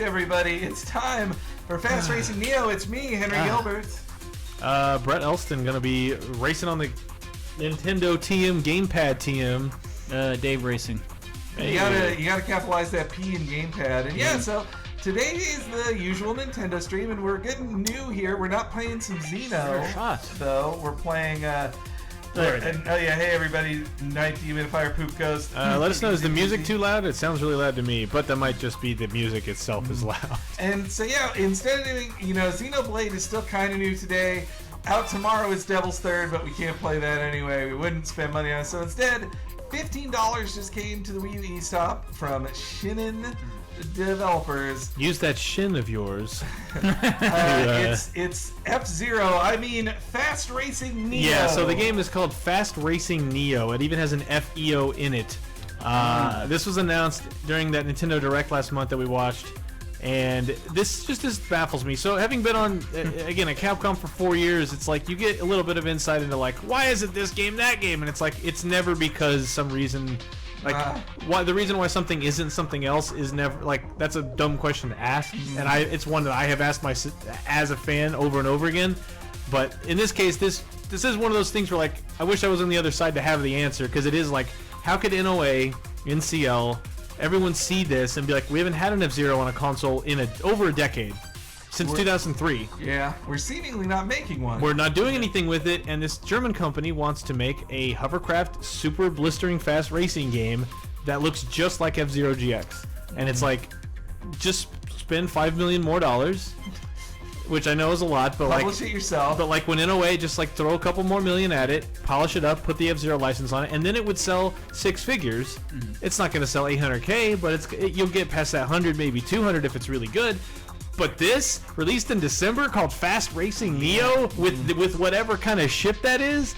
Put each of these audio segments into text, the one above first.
everybody. It's time for Fast Racing Neo. It's me, Henry Gilbert. Brett Elston going to be racing on the Nintendo TM Gamepad TM. Dave Racing. Hey. You gotta capitalize that P in Gamepad. And so today is the usual Nintendo stream, and we're getting new here. We're not playing some Xeno, though. We're playing. Hey everybody, Night Dehumidifier Poop Ghost. Let us know, is the music too loud? It sounds really loud to me, but that might just be the music itself is loud. And so instead of doing, Xenoblade is still kind of new today. Out tomorrow is Devil's Third, but we can't play that anyway. We wouldn't spend money on it. So instead, $15 just came to the Wii U eStop from Shinin developers. Use that shin of yours. It's F-Zero. I mean, Fast Racing Neo. Yeah, so the game is called Fast Racing Neo. It even has an FEO in it. This was announced during that Nintendo Direct last month that we watched, and this just baffles me. So having been on, again, at Capcom for 4 years, it's like you get a little bit of insight into like, why is it this game, that game? And it's like, it's never because some reason... why the reason why something isn't something else is never that's a dumb question to ask, and it's one that I have asked as a fan over and over again. But in this case, this is one of those things where I wish I was on the other side to have the answer, because it is how could NOA, NCL, everyone see this and be like, we haven't had an F-Zero on a console in over a decade. Since 2003. Yeah, we're seemingly not making one. We're not doing anything with it, and this German company wants to make a hovercraft super blistering fast racing game that looks just like F-Zero GX. And it's like, just spend $5 million more, which I know is a lot, but publish it yourself. But when NOA just throw a couple more million at it, polish it up, put the F-Zero license on it, and then it would sell six figures. It's not going to sell 800K, but you'll get past that 100, maybe 200 if it's really good. But this, released in December, called Fast Racing Neo, with whatever kind of ship that is.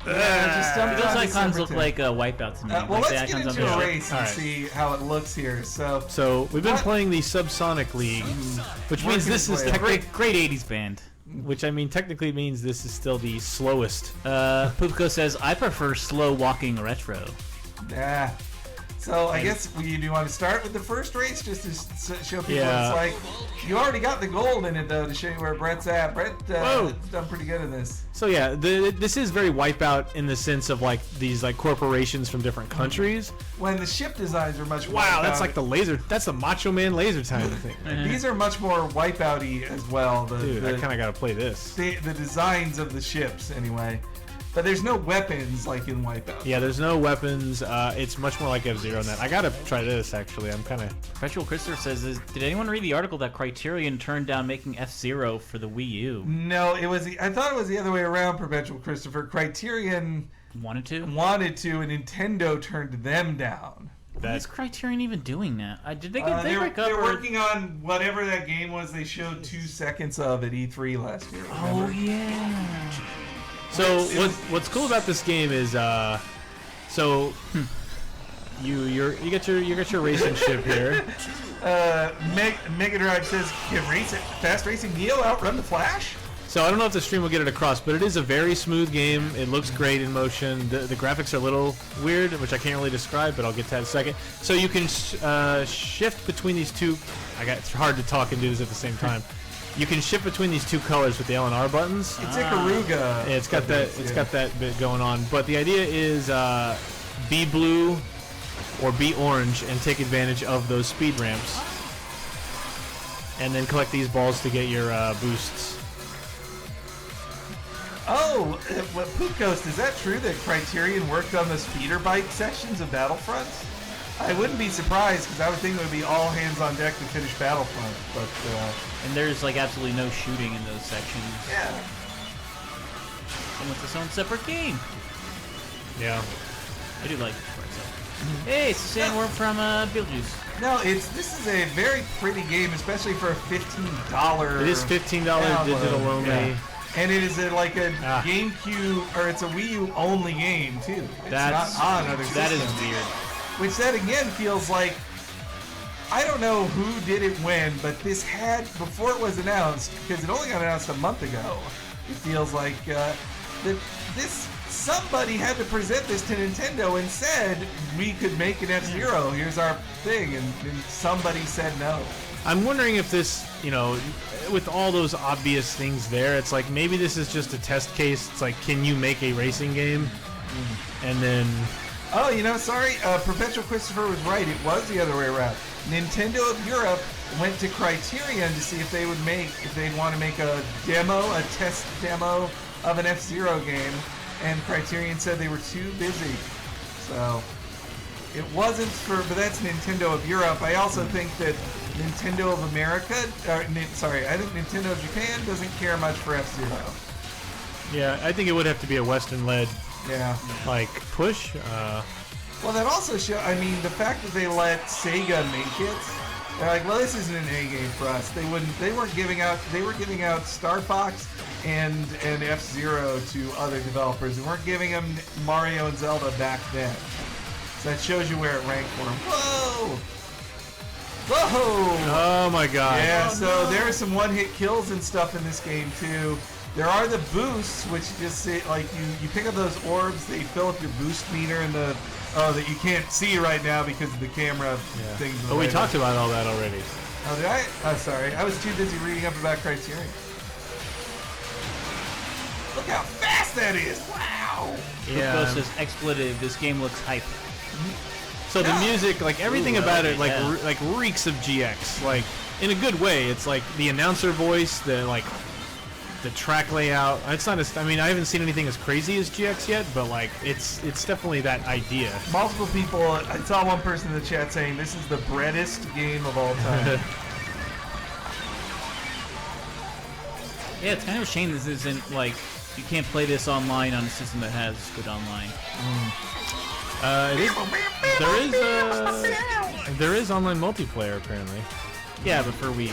Those icons look like Wipeout to me. Well, let's get into a race and see how it looks here. So we've been playing the Subsonic League, which means this is a great 80s band. Which, I mean, technically means this is still the slowest. Poopco says, I prefer slow walking retro. Yeah. So I guess do you want to start with the first race just to show people what it's like? You already got the gold in it, though, to show you where Brett's at. Brett's done pretty good in this. So yeah, this is very Wipeout in the sense of these corporations from different countries. When the ship designs are much that's like the laser. That's the Macho Man laser time thing. These are much more Wipeout-y as well. Dude, I kind of got to play this. The designs of the ships, anyway. But there's no weapons like in Wipeout. Yeah, there's no weapons. It's much more like F-Zero in that. I gotta try this, actually. I'm kind of... Perpetual Christopher says, did anyone read the article that Criterion turned down making F-Zero for the Wii U? No, I thought it was the other way around, Perpetual Christopher. Criterion... Wanted to, and Nintendo turned them down. Why is Criterion even doing that? Did they break up? They're working on whatever that game was they showed 2 seconds of at E3 last year. Remember? Oh, yeah. So what's cool about this game is you got your racing ship here. Mega Drive says, can Fast Racing Neo outrun the Flash? So I don't know if the stream will get it across, but it is a very smooth game. It looks great in motion. The graphics are a little weird, which I can't really describe, but I'll get to that in a second. So you can shift between these two. It's hard to talk and do this at the same time. You can shift between these two colors with the L and R buttons. It's Ikaruga. Yeah, it's got that. It's got that bit going on. But the idea is be blue or be orange and take advantage of those speed ramps, and then collect these balls to get your boosts. Oh, Poop Ghost, is that true that Criterion worked on the speeder bike sections of Battlefront? I wouldn't be surprised, because I would think it would be all hands on deck to finish Battlefront, but... And there's, absolutely no shooting in those sections. Yeah. And with its own separate game. Yeah. I do like it for itself. Hey, it's the sandworm from Beetlejuice. No, this is a very pretty game, especially for a $15... It is $15 digital only. Yeah. And it is a GameCube, or it's a Wii U only game, too. It's not on other systems. That is weird. Which that again feels like, I don't know who did it when, but this had, before it was announced, because it only got announced a month ago, it feels like somebody had to present this to Nintendo and said, we could make an F-Zero, here's our thing, and somebody said no. I'm wondering if this, with all those obvious things there, it's like maybe this is just a test case. It's like, can you make a racing game? And then... Oh, sorry. Perpetual Christopher was right. It was the other way around. Nintendo of Europe went to Criterion to see if they'd want to make a test demo of an F-Zero game, and Criterion said they were too busy. So it wasn't but that's Nintendo of Europe. I also think that Nintendo of America, I think Nintendo of Japan doesn't care much for F-Zero. Yeah, I think it would have to be a Western-led, push. Well, that also the fact that they let Sega make it, they're like, well, this isn't an A game for us. They were giving out Star Fox and F-Zero to other developers. They weren't giving them Mario and Zelda back then. So that shows you where it ranked for them. Whoa! Oh my god. Yeah, so there are some one-hit kills and stuff in this game too. There are the boosts, which just say, you pick up those orbs, they fill up your boost meter in the that you can't see right now because of the camera things. But we talked about all that already. Oh, did I? Oh, sorry. I was too busy reading up about Criterion. Look how fast that is! Wow! Yeah. Says expletive. This game looks hype. So the music, everything about it, reeks of GX. In a good way. It's like the announcer voice, the track layout. It's not as, I haven't seen anything as crazy as GX yet, but it's definitely that idea. Multiple people, I saw one person in the chat saying this is the breadest game of all time. Yeah, it's kind of a shame this isn't you can't play this online on a system that has good online. There is online multiplayer apparently. Yeah, but for Wii.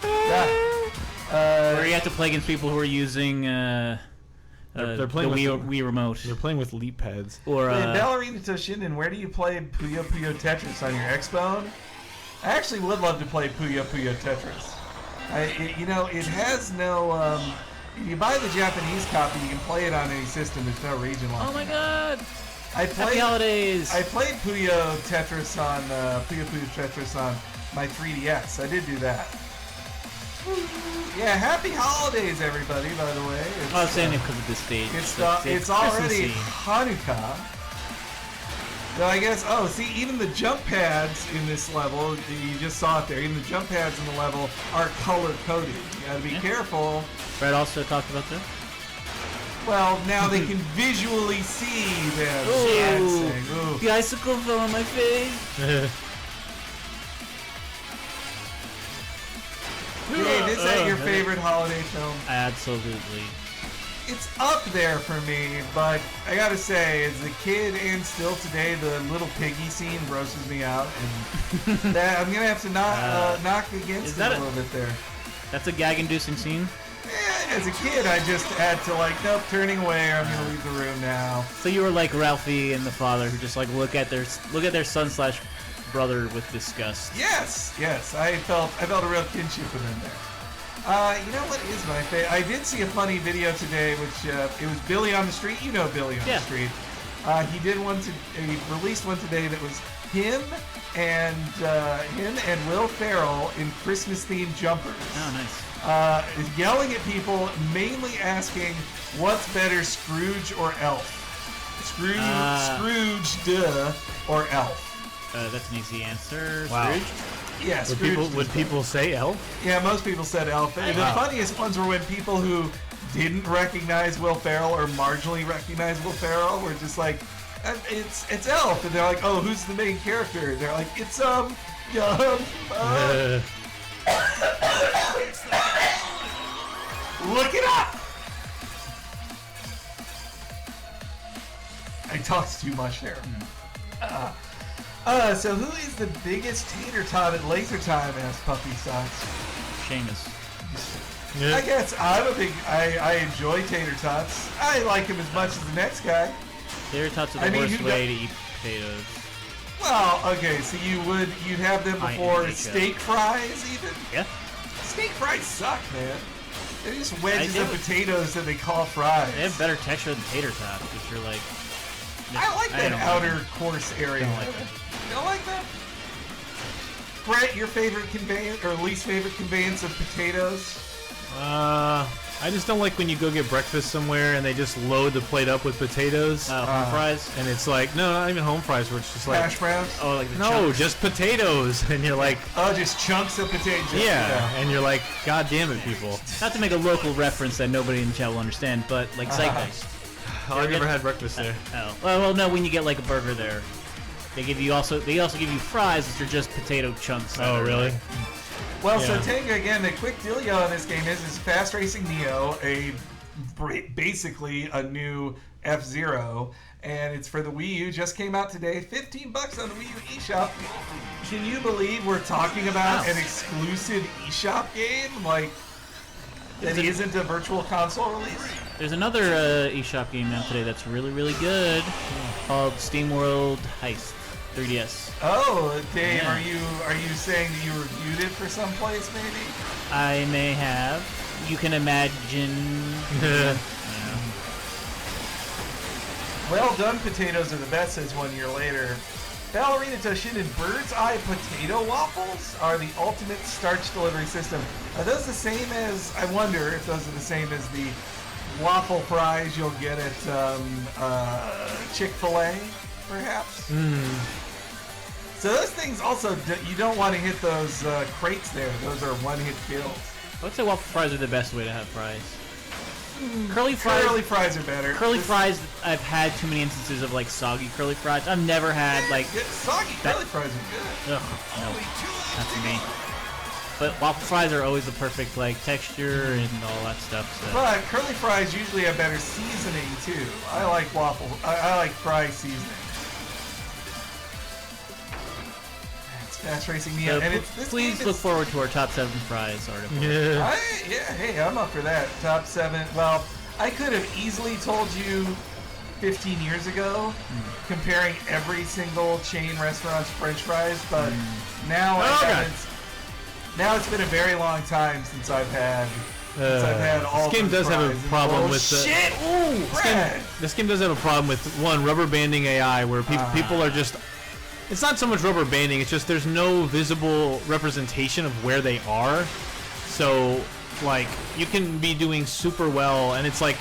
Yeah. Where you have to play against people who are using they're playing the with Wii remote. They're playing with leap pads. Or Ballerina Toshinden, where do you play Puyo Puyo Tetris? On your Xbone? I actually would love to play Puyo Puyo Tetris. It has no. If you buy the Japanese copy, you can play it on any system. There's no region lock. Oh my god! Happy holidays! I played Puyo Puyo Tetris on my 3DS. I did do that. Yeah, happy holidays, everybody, by the way. I was saying it because of this stage. It's already Hanukkah. So I guess, even the jump pads in this level, you just saw it there, even the jump pads in the level are color-coded. You gotta be careful. Brad also talked about that? Well, now they can visually see them dancing. Ooh. The icicle fell on my face. Dave, is that your favorite holiday film? Absolutely. It's up there for me, but I gotta say, as a kid and still today, the little piggy scene grosses me out, and that I'm gonna have to knock against it a little bit there. That's a gag-inducing scene? As a kid, I just had to nope, turning away, or I'm gonna leave the room now. So you were like Ralphie and the father, who just look at their son/brother with disgust. Yes, I felt a real kinship with him there. You know what is my favorite? I did see a funny video today, which it was Billy on the Street. You know Billy on the Street. He released one today that was him and Will Ferrell in Christmas-themed jumpers. Oh, nice. Yelling at people, mainly asking, "What's better, Scrooge or Elf? Scrooge, or Elf?" That's an easy answer. Wow. Scrooge? Yeah, Scrooge. Would people say Elf? Yeah, most people said Elf. The funniest ones were when people who didn't recognize Will Ferrell or marginally recognized Will Ferrell were just like, "It's Elf," and they're like, "Oh, who's the main character?" They're like, "It's look it up." I talked too much there. So who is the biggest tater tot at Laser Time? Asked Puppy Socks. Seamus. Yeah. I guess I enjoy tater tots. I like him as much as the next guy. Tater tots are the worst way to eat potatoes. Well, okay, so you'd have them before steak fries even? Yeah. Steak fries suck, man. They're just wedges of potatoes that they call fries. They have better texture than tater tots, which are like... I like that outer course area. Don't like that. You don't like that? Brett, your favorite conveyance or least favorite conveyance of potatoes? I just don't like when you go get breakfast somewhere and they just load the plate up with potatoes. Home fries. And it's like, no, not even home fries, where it's just like, Hash browns? Oh, like the no, chunks. just potatoes. And you're like, Oh, just chunks of potatoes. yeah. And you're like, God damn it, people. Not to make a local reference that nobody in the chat will understand, but like Zeitgeist. Oh, I've never had breakfast there. Oh, well, no. When you get like a burger there, they also give you fries, which are just potato chunks. that Oh, are, really? like, Well, so Yeah. Tenga, again, the quick dealio on this game is Fast Racing Neo, basically a new F-Zero, and it's for the Wii U. Just came out today. $15 on the Wii U eShop. Can you believe we're talking about Wow. an exclusive eShop game? Like, that isn't a virtual console release? There's another eShop game out today that's really, really good called SteamWorld Heist 3DS. Oh, Dave, Yeah. are you saying that you reviewed it for someplace, maybe? I may have. You can imagine. Well done, potatoes are the best, says 1 year later. Ballerina Toshin and Bird's Eye Potato Waffles are the ultimate starch delivery system. Are those the same as, I wonder if those are the same as the waffle fries you'll get at Chick-fil-A, perhaps? So those things also, you don't want to hit those crates there. Those are one-hit kills. I would say waffle fries are the best way to have fries. Curly fries. Curly fries are better. Curly This- fries. I've had too many instances of like soggy curly fries. I've never had like. Good. Soggy that- curly fries are good. Ugh, no, not for me. But waffle fries are always the perfect like texture and all that stuff. So. But curly fries usually have better seasoning too. I like I like fry seasoning. It's Fast Racing Neo, So and it's this please game look is, forward to our top 7 fries article. Yeah. hey, I'm up for that. Top 7. Well, I could have easily told you 15 years ago, comparing every single chain restaurant's French fries, but now I Oh, God. haven't. Now it's been a very long time since I've had all. This game those does have a fries. problem Oh, with the- shit! Ooh, Brad! This game does have a problem with, one, rubber banding AI, where people are just... It's not so much rubber banding, it's just there's no visible representation of where they are. So, like, you can be doing super well, and it's like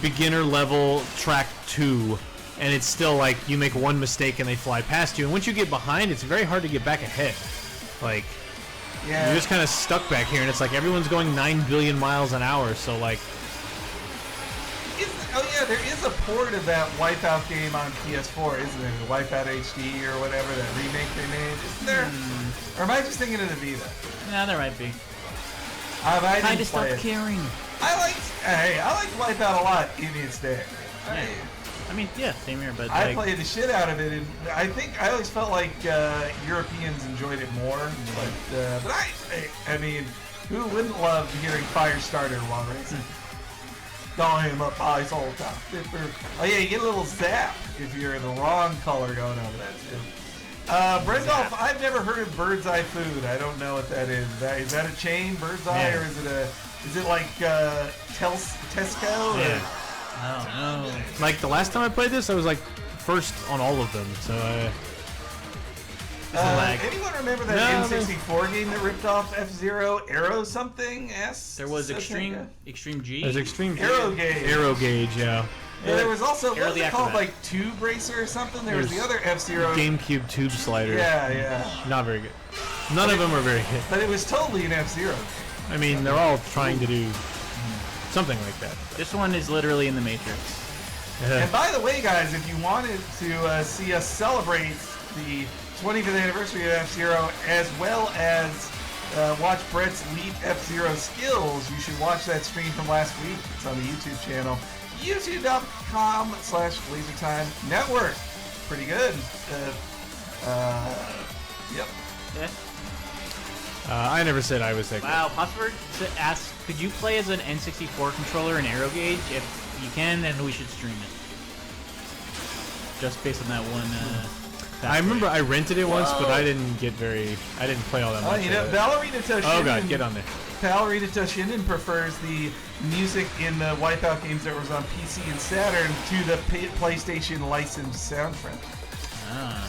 beginner level track 2, and it's still like you make one mistake and they fly past you. And once you get behind, it's very hard to get back ahead. Like, Yeah. you're just kind of stuck back here, and it's like everyone's going 9 billion miles an hour, so like... Oh yeah, there is a port of that Wipeout game on PS4, isn't there? The Wipeout HD or whatever, that remake they made. Isn't there? Or am I just thinking of the Vita? Nah, there might be. I Kind didn't of play stopped it. caring. I liked Wipeout a lot in its day. I mean, yeah, same here, but I like, played the shit out of it, and I think I always felt like Europeans enjoyed it more. But I mean, who wouldn't love hearing Firestarter while racing? I'm up ice all the time. Oh yeah, you get a little zap if you're in the wrong color going over that too. Brendolf, I've never heard of Bird's Eye Food. I don't know what that is. Is that a chain, Bird's Eye, Yeah. or is it like Tesco? or- Yeah. I don't know. Like, the last time I played this, I was like first on all of them, so lag. Anyone remember that No, N64 game that ripped off F-Zero? Arrow something? S? There was something? Extreme G. there's Extreme Arrow Gauge. Arrow Gauge, yeah. Yeah, there was also, Arrow what was the it called, Acrobat. like Tube Racer or something? There was the There's other F-Zero. GameCube tube slider. Yeah. Not very good. None of them are very good. But it was totally an F-Zero. I mean, they're all trying to do something like that. This one is literally in the Matrix. And by the way, guys, if you wanted to see us celebrate the 25th anniversary of F-Zero, as well as watch Brett's elite F-Zero skills, you should watch that stream from last week. It's on the YouTube channel, youtube.com/LaserTime Network. Pretty good. Yep. Yeah. I never said I was that good. Wow, Possible asks, could you play as an N64 controller in Arrow Gauge? If you can, then we should stream it. Just based on that one. I remember I rented it once, but Whoa. I didn't play all that Oh, much. you know, of it. Ballerina Toshinden. Oh god, get on there. Ballerina Toshinden prefers the music in the Wipeout games that was on PC and Saturn to the PlayStation licensed soundtrack. Ah.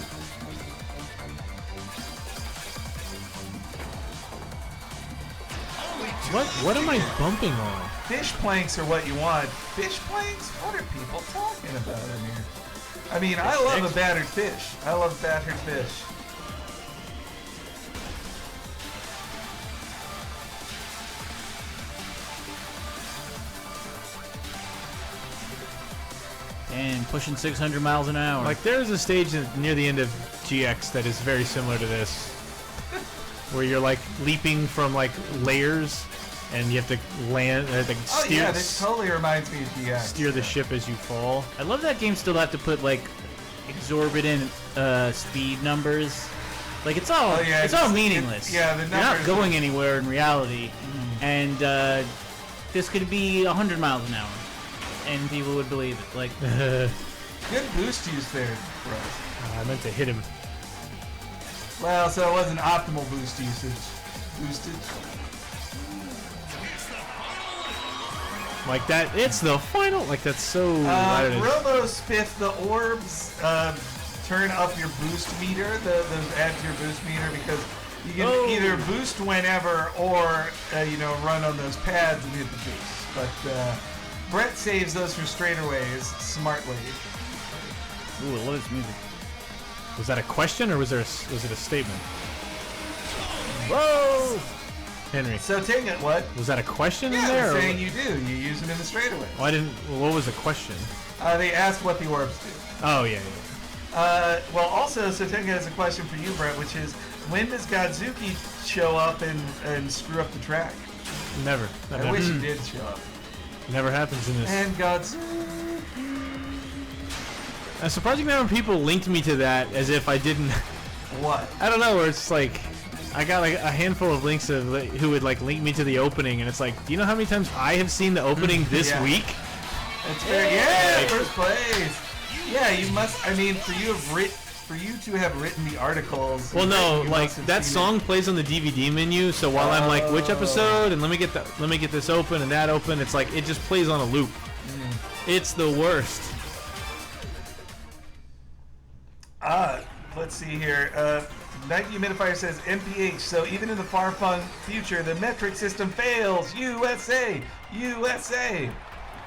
What am I bumping on? Fish planks are what you want. Fish planks? What are people talking about in here? I mean, I love a battered fish. I love battered fish. And pushing 600 miles an hour. Like, there's a stage near the end of GX that is very similar to this, where you're like leaping from like layers, and you have to land, like Oh yeah, this totally reminds me of DX. steer the ship as you fall. I love that game still have to put like exorbitant speed numbers. Like it's all Oh, yeah, it's all it's- meaningless. yeah, the You're not numbers- going anywhere in reality. And this could be 100 miles an hour, and people would believe it. Like Good boost use there, bro. I meant to hit him. Well, so it wasn't optimal boost usage. Boostage. Like that, it's the final. Like that's so. I don't know. Robo Spiff, the orbs turn up your boost meter, the add to your boost meter, because you can either boost whenever or run on those pads and hit the boost. But Brett saves those for straightaways smartly. ooh, I love this music. Was that a question or was it a statement? Whoa, Henry. So take it, what? Was that a question in Yeah, there? I'm or saying you do. You use them in the straightaways. well, I didn't. What was the question? They asked what the orbs do. Oh yeah. Well, also, Sotenga has a question for you, Brett, which is, when does Godzuki show up and screw up the track? Never. I wish he did show up. Never happens in this. And Godzuki. I'm surprised when people linked me to that as if I didn't. What? I don't know. Where it's like, I got like a handful of links of who would like link me to the opening, and it's like, do you know how many times I have seen the opening this Yeah. week? That's fair. Yeah, first place. Yeah, you must. I mean, for you to have written the articles. Well, no, you like must have that seen song plays on the DVD menu. So while I'm like, which episode, and let me get this open and that open, it's like it just plays on a loop. It's the worst. Let's see here. Night Humidifier says MPH. So even in the far-flung future, the metric system fails. USA, USA.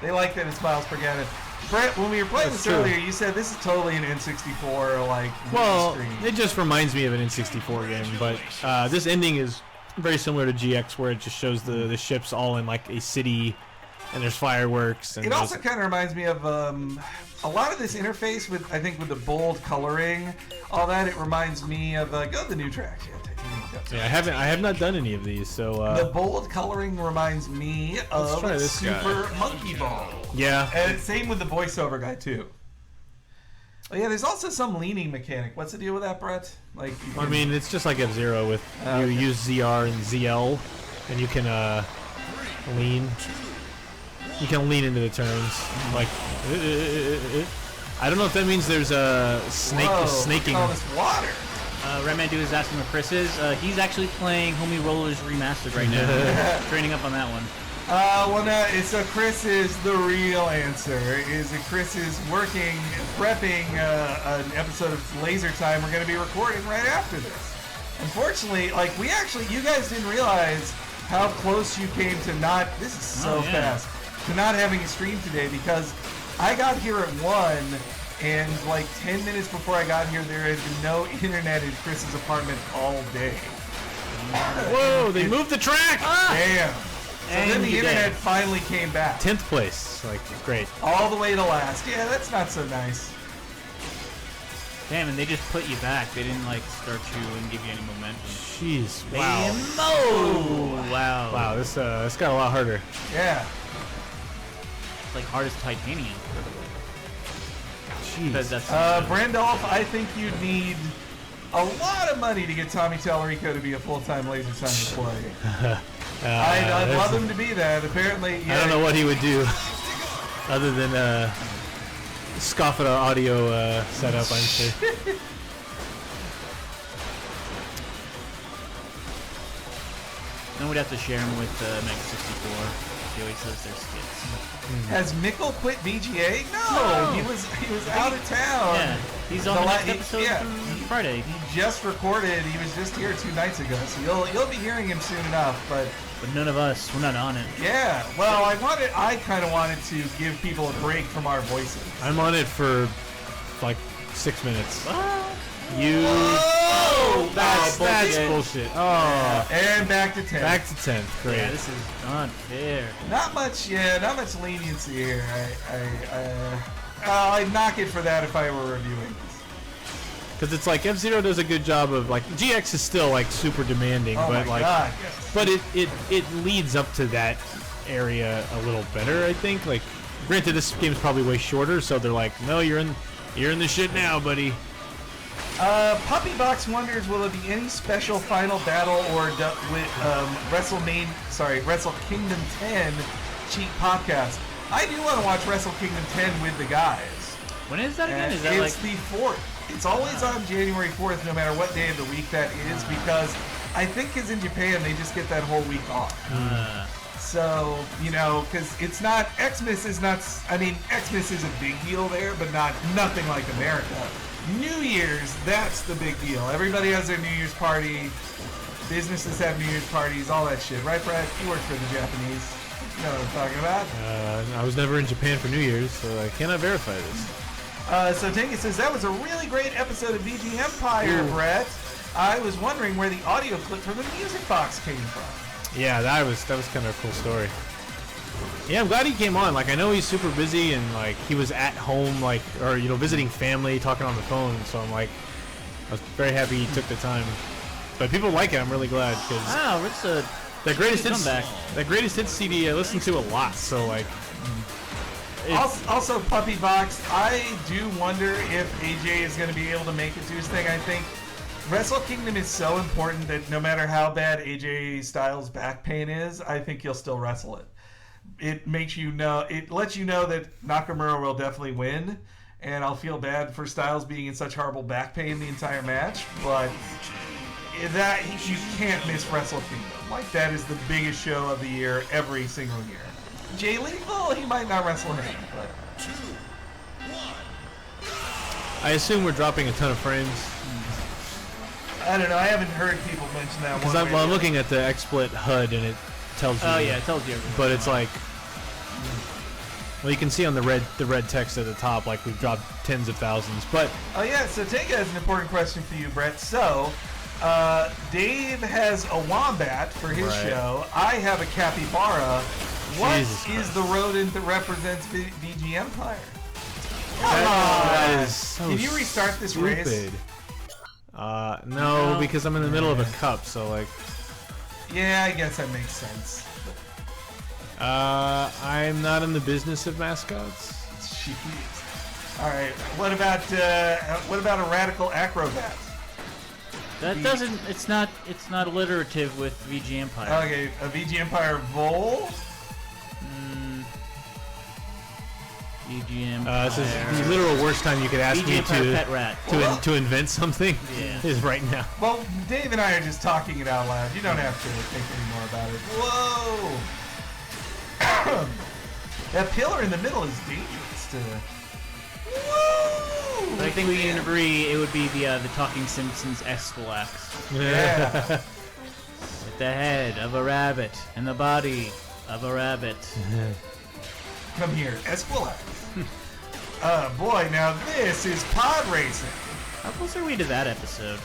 They like that it's miles per gallon. Brett, when we were playing That's this true. earlier, you said this is totally an N64 like Well, stream. it just reminds me of an N64 game, but this ending is very similar to GX, where it just shows the ships all in like a city, and there's fireworks. And It also kind of reminds me of a lot of this interface with, I think, with the bold coloring, all that. It reminds me of the new tracks. yeah, I have not done any of these, so The bold coloring reminds me of try this Super Monkey Ball. yeah. And same with the voiceover guy too. Oh yeah, there's also some leaning mechanic. What's the deal with that, Brett? Like, you I can- mean, it's just like F-Zero with Okay. you use ZR and ZL, and you can lean. You can lean into the turns. Like, I don't know if that means there's a Whoa, snaking. All this water. Redman Dude is asking where Chris is. He's actually playing Homie Rollers Remastered right now. Training up on that one. Well, no, so Chris is the real answer. Is that Chris is working, prepping an episode of Laser Time. We're going to be recording right after this. Unfortunately, like you guys didn't realize how close you came to not. This is so Oh, yeah. fast to not having a stream today because I got here at 1, and like 10 minutes before I got here, there had been no internet in Chris's apartment all day. Whoa! They moved the track. Damn. So And then the you internet did. finally came back. 10th place. Like, great. All the way to last. Yeah, that's not so nice. Damn, and they just put you back. They didn't like start you and give you any momentum. Jeez. Wow. Oh, wow. Wow. This got a lot harder. Yeah. It's like hard as titanium. Jeez. Because that's Brandolph, I think you'd need a lot of money to get Tommy Tallarico to be a full-time Laser Time to play. I'd love him to be that. Apparently, yeah. I don't know what he would do other than scoff at our audio setup, I'm sure. then we'd have to share them with Mega 64. He always says they're skits. Has Mickle quit VGA? No, he was out of town. Yeah, he's on the next episode Friday. He just recorded. He was just here 2 nights ago, so you'll be hearing him soon enough. But none of us, we're not on it. yeah, well, I kind of wanted to give people a break from our voices. I'm on it for like 6 minutes. You. Whoa! That's bullshit. Oh. And back to 10. Back to 10th. Great. Yeah, this is unfair. Not much leniency here. I'd knock it for that if I were reviewing this. Because it's like F-Zero does a good job of like GX is still like super demanding, Oh but my like, God, yes. but it leads up to that area a little better, I think. Like, granted, this game's probably way shorter, so they're like, no, you're in the shit now, buddy. Puppy Box wonders, will there be any special final battle or Wrestle Kingdom 10 cheat podcast? I do want to watch Wrestle Kingdom 10 with the guys. When is that again? Is that It's the 4th. It's always on January 4th, no matter what day of the week that is, because I think because in Japan they just get that whole week off. So, because it's not, Xmas is not, Xmas is a big deal there, but nothing like America. New Year's, that's the big deal. Everybody has their New Year's party. Businesses have New Year's parties, all that shit. Right, Brad? You work for the Japanese. You know what I'm talking about? I was never in Japan for New Year's, so I cannot verify this. So Tinky says, that was a really great episode of VG Empire, Brett. I was wondering where the audio clip from the music box came from. Yeah, that was kind of a cool story. Yeah, I'm glad he came on. Like, I know he's super busy and like he was at home, like, or visiting family, talking on the phone. So I'm like, I was very happy he took the time. But people like it. I'm really glad because it's a that greatest hits comeback. That greatest hits CD I listen to a lot. So like, Also, Puppy Box, I do wonder if AJ is going to be able to make it to his thing. I think Wrestle Kingdom is so important that no matter how bad AJ Styles' back pain is, I think he'll still wrestle it. It lets you know that Nakamura will definitely win, and I'll feel bad for Styles being in such horrible back pain the entire match, but that you can't miss Wrestle Kingdom. Like, that is the biggest show of the year every single year. Jay Lethal, he might not wrestle him, but I assume we're dropping a ton of frames. I don't know. I haven't heard people mention that one. Because I'm looking at the XSplit HUD and it tells you. Oh yeah, it tells you everything. But it's like, well, you can see on the red text at the top, like we've dropped tens of thousands. But oh yeah, so Tega has an important question for you, Brett. So, Dave has a wombat for his show. I have a capybara. What is the rodent that represents VG Empire? that is so Can you restart this stupid. race? No, because I'm in the middle of a cup, so like. Yeah, I guess that makes sense. I'm not in the business of mascots. Jeez. All right. What about a radical acrobat? That doesn't. It's not alliterative with VG Empire. Okay, a VG Empire vole. VG Empire. This is the literal worst time you could ask VG me Empire pet rat. to invent something. Yeah. Is right now. Well, Dave and I are just talking it out loud. You don't have to think any more about it. Whoa! That pillar in the middle is dangerous to. Woo! But I think we can agree it would be the Talking Simpsons Escalax. Yeah. With the head of a rabbit and the body of a rabbit. Come here, Esquilax. Boy, now this is pod racing. How close are we to that episode?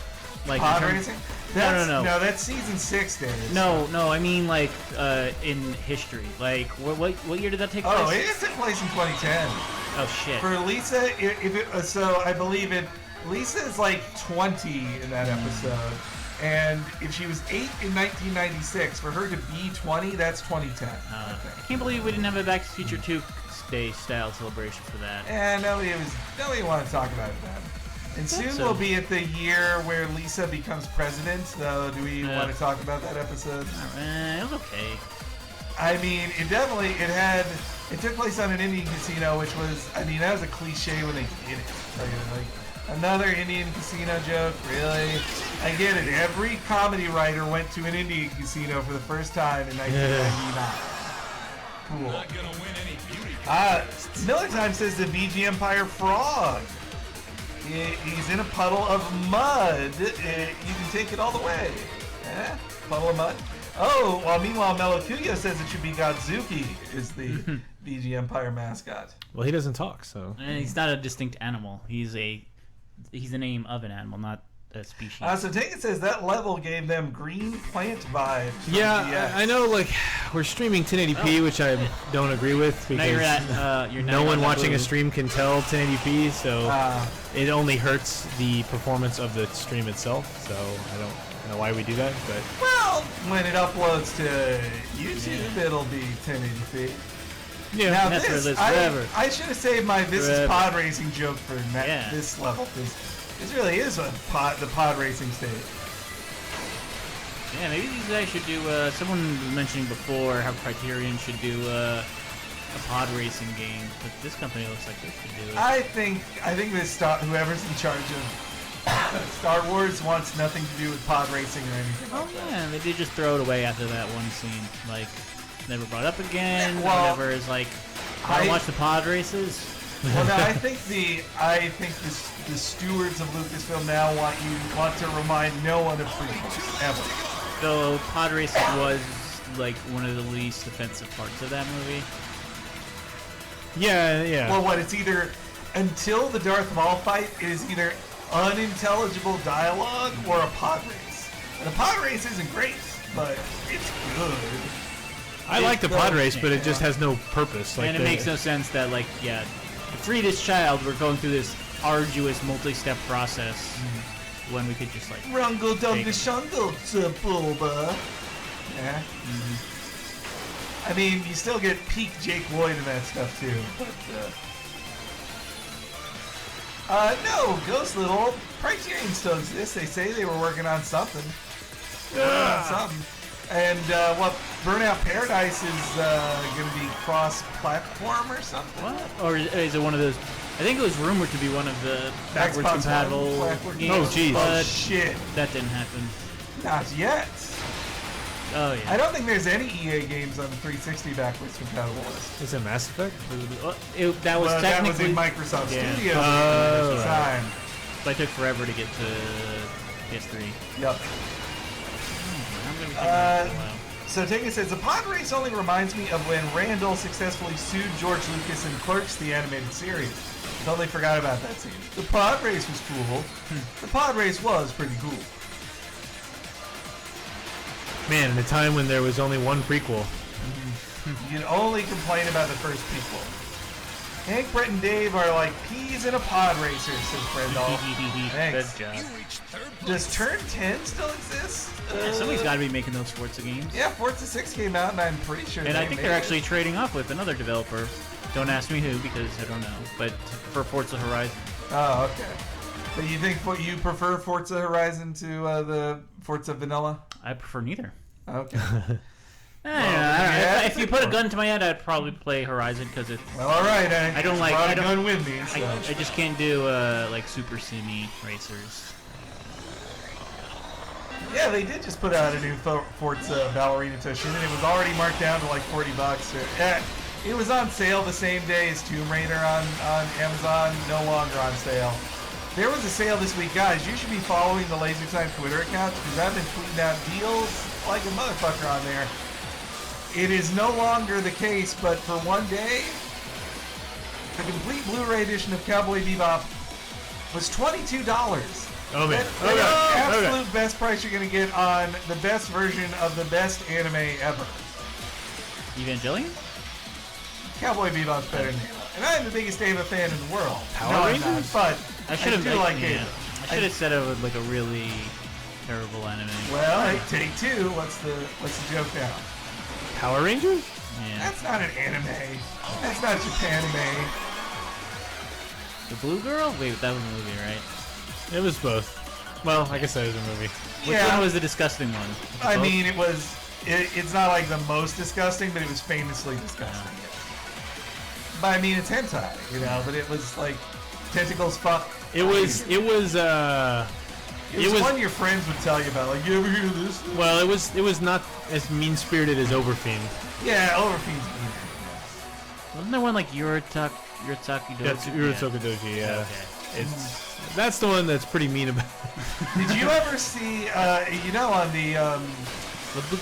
Like Pod in racing? No. No, that's season 6 days. No, I mean like in history. Like what year did that take place? Oh, it took place in 2010. Oh shit. For Lisa, so I believe Lisa is like 20 in that episode, and if she was 8 in 1996, for her to be 20, that's 2010. I I think. can't believe we didn't have a Back to the Future 2 Day style celebration for that. And nobody wanted to talk about it then. And soon so. we'll be at the year where Lisa becomes president. So do we want to talk about that episode? It was okay. I mean, it took place on an Indian casino, which was, that was a cliche when they did it. Like another Indian casino joke, really? I get it. Every comedy writer went to an Indian casino for the first time in 1999. cool. Miller Time says the VG Empire frog. He's in a puddle of mud. You can take it all the way. Puddle of mud. Oh, well, meanwhile, Melokuyo says it should be Godzuki is the VG Empire mascot. Well, he doesn't talk, so. And he's not a distinct animal. He's the name of an animal, not a species. So Taken says that level gave them green plant vibes. from Yeah, GX. I know. Like, we're streaming 1080p, which I don't agree with now because you're no now one on watching a Blue. stream can tell 1080p, so Uh, it only hurts the performance of the stream itself. So I don't know why we do that, but well, when it uploads to YouTube, it'll be 1080p. yeah. Now That's where it this, lives forever. I should have saved my "This is Forever. pod racing" joke for Yeah. this level because this really is the pod racing stage. Yeah, maybe these guys should do. Someone was mentioning before how Criterion should do a pod racing game, but this company looks like they should do it. I think this whoever's in charge of Star Wars wants nothing to do with pod racing or anything. Oh like that. yeah, they did just throw it away after that one scene. Like, never brought up again. Well, Never is like, I watch the pod races. Well, no, I think the stewards of Lucasfilm now want to remind no one of prequels ever. Though pod racing was like one of the least offensive parts of that movie. Yeah. Well, what it's either until the Darth Maul fight, it is either unintelligible dialogue or a pod race. And the pod race isn't great, but it's good. I like the pod race, but it just Yeah. has no purpose. Like And it makes no sense that, like, yeah, to free this child, we're going through this arduous multi-step process when we could just, like, Rungle dum Take the it. shungle Boba. Yeah. I mean, you still get peak Jake Lloyd in that stuff too, but no, Ghost Little Criterion still exists. They say they were working on something. And what Burnout Paradise is going to be cross-platform or something. what? Or is it one of those? I think it was rumored to be one of the backwards Xbox compatible One backward- games. Oh, jeez. Oh But shit! that didn't happen. Not yet. Oh yeah. I don't think there's any EA games on 360 backwards compatible list. Is it Mass Effect? That was Well, that was technically. in Microsoft Yeah. Studios Oh, at the right. time. But it took forever to get to PS3. Yep. I'm gonna be thinking that for a while. So Taken says, the pod race only reminds me of when Randall successfully sued George Lucas in Clerks, the animated series. Totally forgot about that scene. The pod race was cool. The pod race was pretty cool. Man, in a time when there was only one prequel. You can only complain about the first prequel. Hank, Brett, and Dave are like peas in a pod racer, says Brendel. Thanks. Good job. Does Turn 10 still exist? Yeah, somebody's got to be making those Forza games. Yeah, Forza 6 came out, and I'm pretty sure And they I think made they're it. actually trading off with another developer. Don't ask me who because I don't know. But for Forza Horizon. Oh, okay. But you think you prefer Forza Horizon to the Forza Vanilla? I prefer neither. Okay. Yeah, yeah. if you put a gun to my head, I'd probably play Horizon because it. Well, all right. I don't like- brought I a don't- gun with me. So. I just can't do like super simi racers. Yeah, they did just put out a new Forza Ballerina Toshin, and it was already marked down to like $40. Yeah, it was on sale the same day as Tomb Raider on Amazon. No longer on sale. There was a sale this week, guys. You should be following the Laser Time Twitter account because I've been tweeting out deals like a motherfucker on there. It is no longer the case, but for one day, the complete Blu-ray edition of Cowboy Bebop was $22. Oh man. That's the absolute best price you're going to get on the best version of the best anime ever. Evangelion? Cowboy Bebop's better than Ava. And I'm the biggest Ava fan in the world. Power no, I'm Rangers? not, but I should have do like yeah. Ava. I should have said it was like a really terrible anime. Well, hey, take two. What's the joke now? Power Rangers? Yeah. That's not an anime. That's not Japanime. The Blue Girl? Wait, that was a movie, right? It was both. Well, I guess that was a movie. Which one was the disgusting one? I Both? mean, it's not like the most disgusting, but it was famously disgusting. But I mean, it's hentai, you know. But it was like tentacles fuck. It was It was was- one your friends would tell you about. Like, you ever hear of this? well, it was not as mean-spirited as Overfiend. Yeah, Overfiend's mean. Wasn't there one like Yuritaki Doji? That's Urotsuka Doji, yeah. Okay. That's the one that's pretty mean about Did you ever see, you know, on the,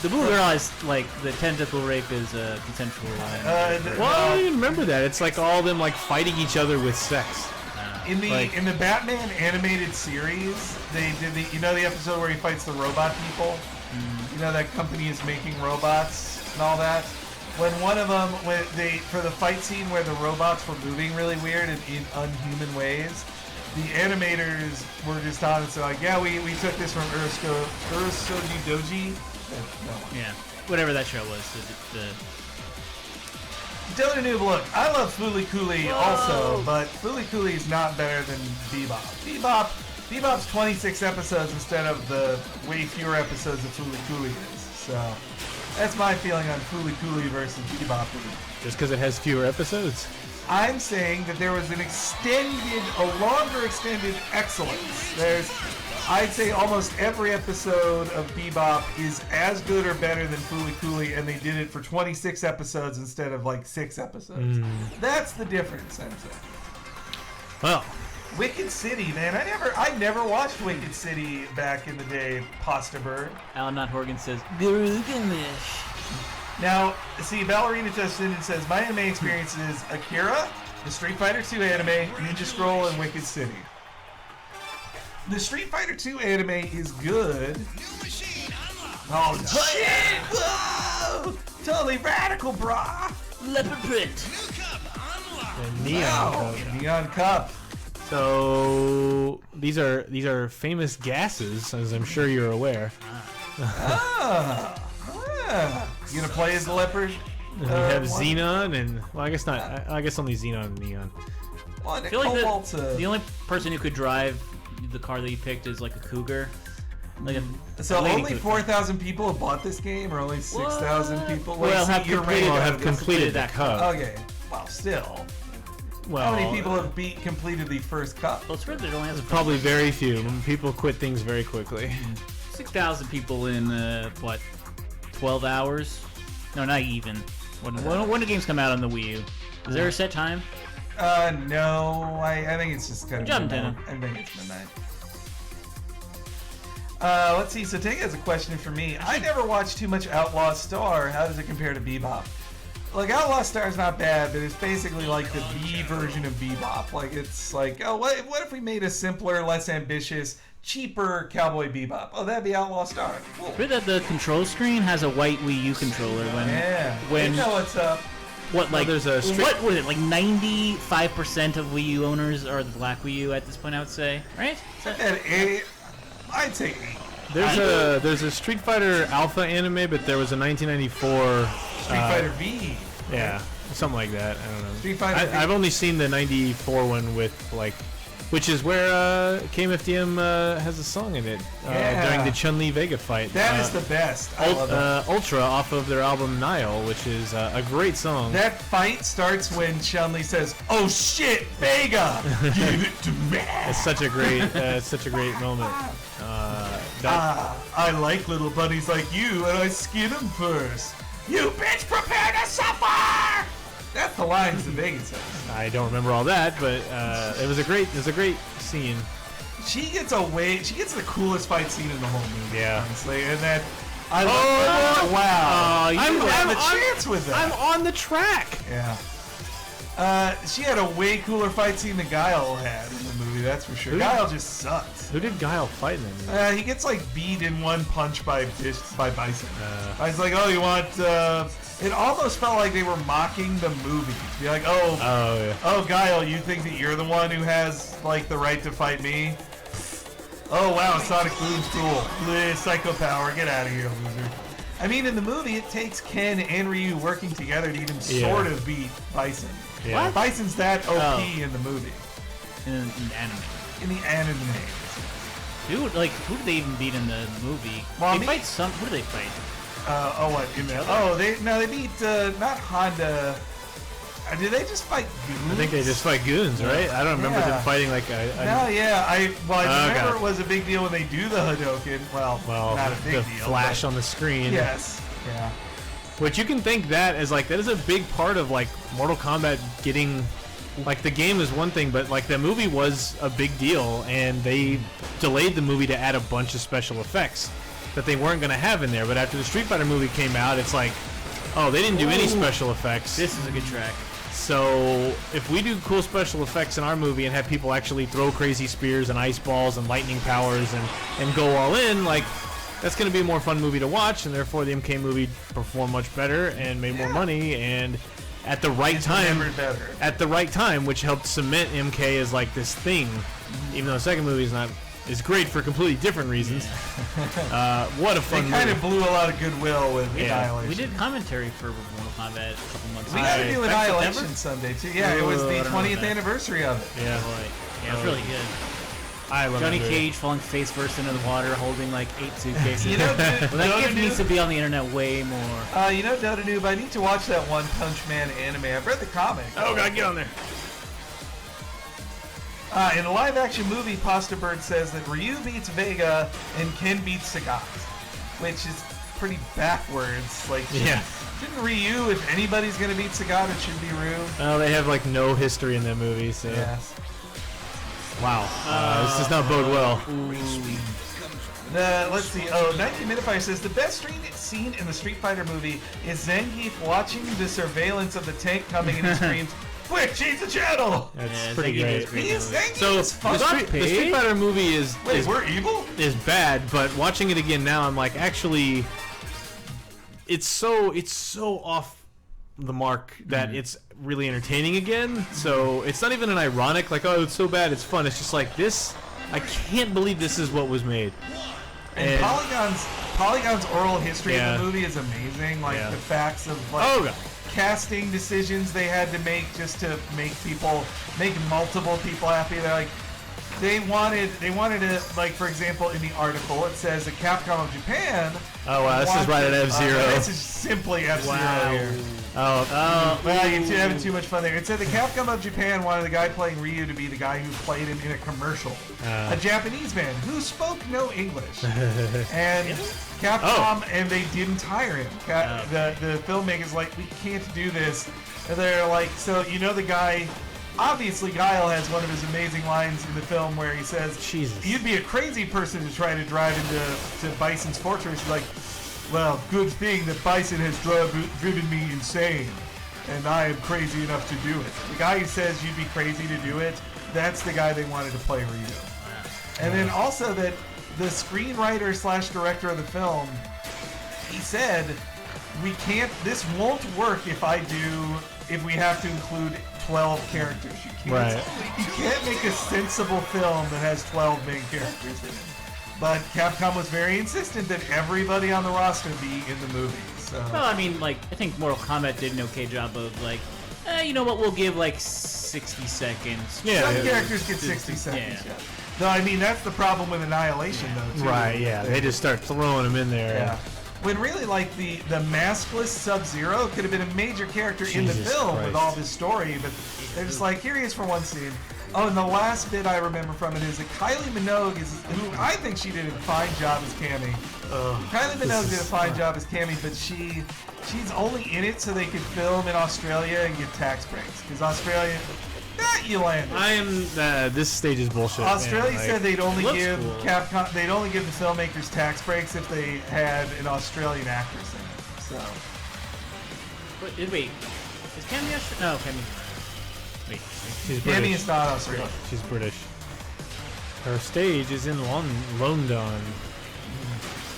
The blue girl is like the tentacle rape is consensual. Well, I don't even remember that. It's like all of them like fighting each other with sex. in the like- in the Batman animated series, they did the, you know, the episode where he fights the robot people? You know, that company is making robots and all that? When one of them, for the fight scene where the robots were moving really weird and in unhuman ways, the animators were just honest. They're like, yeah, we took this from Urosoji Doji. No. Yeah, whatever that show was. Dylan Noob, look, I love Fooly Cooley also, but Fooly Cooley is not better than Bebop. Bebop's 26 episodes instead of the way fewer episodes that Fooly Cooley is. So that's my feeling on Fooly Cooley versus Bebop. Just because it has fewer episodes. I'm saying that there was a longer extended excellence. I'd say almost every episode of Bebop is as good or better than Fooly Cooley, and they did it for 26 episodes instead of like 6 episodes. That's the difference, I'm saying. Well, Wicked City, man. I never watched Wicked City back in the day, Pasta Bird. Alan Not Horgan says, Now, see, Ballerina just in and says, my anime experience is Akira, the Street Fighter 2 anime, Ninja Scroll, and Wicked City. The Street Fighter 2 anime is good. Oh, shit! Whoa! Totally radical, brah! Leopard print. the Neon. Wow, Code. Neon Cup. So these are famous gases, as I'm sure you're aware. You gonna play as the leopard? We have one? Xenon and I guess not. I guess only Xenon and Neon. One, I feel like Cobalt's the only person who could drive the car that you picked is like a cougar. Like So a lady only cougar. 4,000 people have bought this game, or only 6,000 people? Well, see, have you're completed- right. Well, have completed the that cup. Okay, well, still. Well, How many people have completed the first cup? Well, it's weird that it only has Probably very few. People quit things very quickly. 6,000 people in what, 12 hours? No, not even. When do games come out on the Wii U? Is there a set time? No, I think it's just kind of Jumped in. midnight. I think it's midnight. Let's see. So Tega has a question for me. I never watched too much Outlaw Star. How does it compare to Bebop? Like, Outlaw Star is not bad, but it's basically like the B version of Bebop. Like, it's like, oh, what if we made a simpler, less ambitious, cheaper Cowboy Bebop? Oh, that'd be Outlaw Star. Cool. Weird that the control screen has a white Wii U controller when Yeah. when You know what's up. what like there's a strict- what was it like 95% of Wii U owners are the black Wii U at this point, I would say, right? At 8, I'd say 8. There's a Street Fighter Alpha anime, but there was a 1994 Street Fighter V. Yeah, something like that. I don't know. Street Fighter V. I've only seen the 94 one with like, which is where KMFDM has a song in it Yeah. during the Chun-Li Vega fight. That is the best. I love that. Ultra off of their album Nile, which is a great song. That fight starts when Chun-Li says, "Oh shit, Vega, give it to me." It's such a great moment. I like little buddies like you, and I skin them first. You bitch, prepare to suffer. That's the lines that Vega says. I don't remember all that, but it was a great scene. She gets the coolest fight scene in the whole movie. Yeah. honestly, and that. I Oh, love, wow. you I'm I'm a on- chance with that. I'm on the track. Yeah. She had a way cooler fight scene than Guile had in the movie, that's for sure. Who? Guile just sucks. Who did Guile fight in that movie? He gets like beat in one punch by Bison. I was like, oh, you want? It almost felt like they were mocking the movie. To be like, oh, Yeah. oh, Guile, you think that you're the one who has like the right to fight me? Oh wow, Sonic Boom's cool. Bleh, Psycho Power, get out of here, loser. I mean, in the movie, it takes Ken and Ryu working together to even sort of beat Bison. Yeah. Bison's that OP Oh. in the movie, In anime. in the anime. Who did they even beat in the movie? Well, I they mean- fight some. Who do they fight? What? In the, oh, they beat not Honda. Did they just fight Goons? I think they just fight goons, right? I don't remember Yeah. them fighting like No, yeah. I remember Okay. it was a big deal when they do the Hadouken. Well, not a big the deal. flash but- on the screen. Yes. Yeah. Which you can think that as like that is a big part of like Mortal Kombat getting like the game is one thing, but like the movie was a big deal, and they delayed the movie to add a bunch of special effects that they weren't going to have in there. But after the Street Fighter movie came out, it's like, oh, they didn't do any special effects. This is a good track. So if we do cool special effects in our movie and have people actually throw crazy spears and ice balls and lightning powers and go all in, like that's going to be a more fun movie to watch, and therefore the MK movie performed much better and made more money, and at the right time, at the right time, which helped cement MK as like this thing, even though the second movie is great for completely different reasons. What a fun movie. They kind of blew a lot of goodwill with Annihilation. We did commentary for Mortal Kombat a couple months ago. We got to do Annihilation Sunday too. Yeah, it was the 20th anniversary of it. Yeah, yeah, it's really good. I love Johnny that movie. Cage falling face first into the water, holding like 8 suitcases. You know, well, that gift needs to be on the internet way more. You know, Dota Noob, I need to watch that One Punch Man anime. I've read the comic. Oh god, get on there. In a live-action movie, Pasta Bird says that Ryu beats Vega and Ken beats Sagat, which is pretty backwards. Like, shouldn't Ryu, if anybody's gonna beat Sagat, it should be Ryu. Oh, they have like no history in that movie, so. Yes. Wow. This does not bode well. Let's see. Oh, 19 Minute Fire says the best scene in the Street Fighter movie is Zangief watching the surveillance of the tank coming and he screams, "Quick, change the channel!" That's pretty great. Zangief So is fun. the Street Fighter movie is we're evil? Is bad, but watching it again now, I'm like, actually, it's so off the mark that it's really entertaining again. So it's not even an ironic like, oh, it's so bad it's fun. It's just like this. I can't believe this is what was made. And Polygon's oral history of the movie is amazing. Like the facts of like casting decisions they had to make just to make multiple people happy. They're like they wanted to, like, for example, in the article it says that Capcom of Japan. Oh wow, this is right at F-Zero. This is simply F-Zero here. Oh, well, you're having too much fun there. It said the Capcom of Japan wanted the guy playing Ryu to be the guy who played him in a commercial. A Japanese man who spoke no English. And Capcom, and they didn't hire him. The filmmaker's like, we can't do this. And they're like, so you know the guy, obviously Guile has one of his amazing lines in the film where he says, Jesus. You'd be a crazy person to try to drive into Bison's fortress. He's like, well, good thing that Bison has driven me insane, and I am crazy enough to do it. The guy who says you'd be crazy to do it, that's the guy they wanted to play Ryu. And then also that the screenwriter / director of the film, he said, this won't work if we have to include 12 characters. You can't make a sensible film that has 12 main characters in it. But Capcom was very insistent that everybody on the roster be in the movie. So. Well, I mean, like, I think Mortal Kombat did an okay job of, like, you know what, we'll give, like, 60 seconds. Yeah, some characters get 60 seconds. Yeah. No, I mean, that's the problem with Annihilation, though, too. Right, yeah. They just start throwing them in there. Yeah. When really, like, the maskless Sub-Zero could have been a major character in the film with all this story, but they're just like, here he is for one scene. Oh, and the last bit I remember from it is that Kylie Minogue who I think she did a fine job as Cammy. Kylie Minogue did a fine job as Cammy, but she's only in it so they could film in Australia and get tax breaks. Because Australia, you landed. This stage is bullshit. Australia said they'd only give Capcom, they'd only give the filmmakers tax breaks if they had an Australian actress in it. So. Wait, is Cammy Australian? No, Cammy. Wait. She's Cammy British. is not Australian. She's British. Her stage is in London.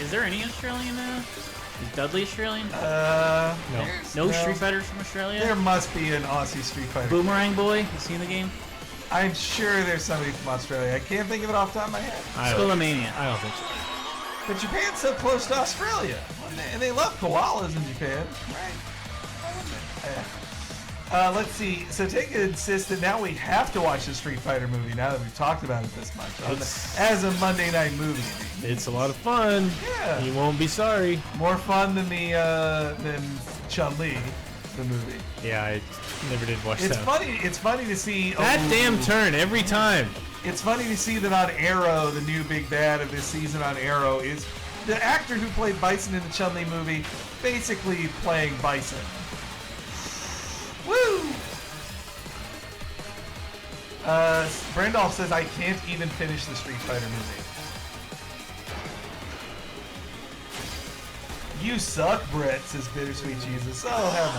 Is there any Australian now? Is Dudley Australian? No. Street Fighters from Australia? There must be an Aussie Street Fighter. Boomerang Boy? You seen the game? I'm sure there's somebody from Australia. I can't think of it off the top of my head. Skullomania. I don't think so. But Japan's so close to Australia. And they love koalas in Japan. Right. Let's see. So Taika insists that now we have to watch the Street Fighter movie now that we've talked about it this much. As a Monday night movie. It's a lot of fun. Yeah. You won't be sorry. More fun than than Chun-Li, the movie. Yeah, I never did watch It's that. funny. It's funny to see that damn turn every time. It's funny to see that on Arrow, the new big bad of this season on Arrow is the actor who played Bison in the Chun-Li movie, basically playing Bison. Woo! Brandolph says, I can't even finish the Street Fighter movie. You suck, Brett, says Bittersweet Jesus. Oh, have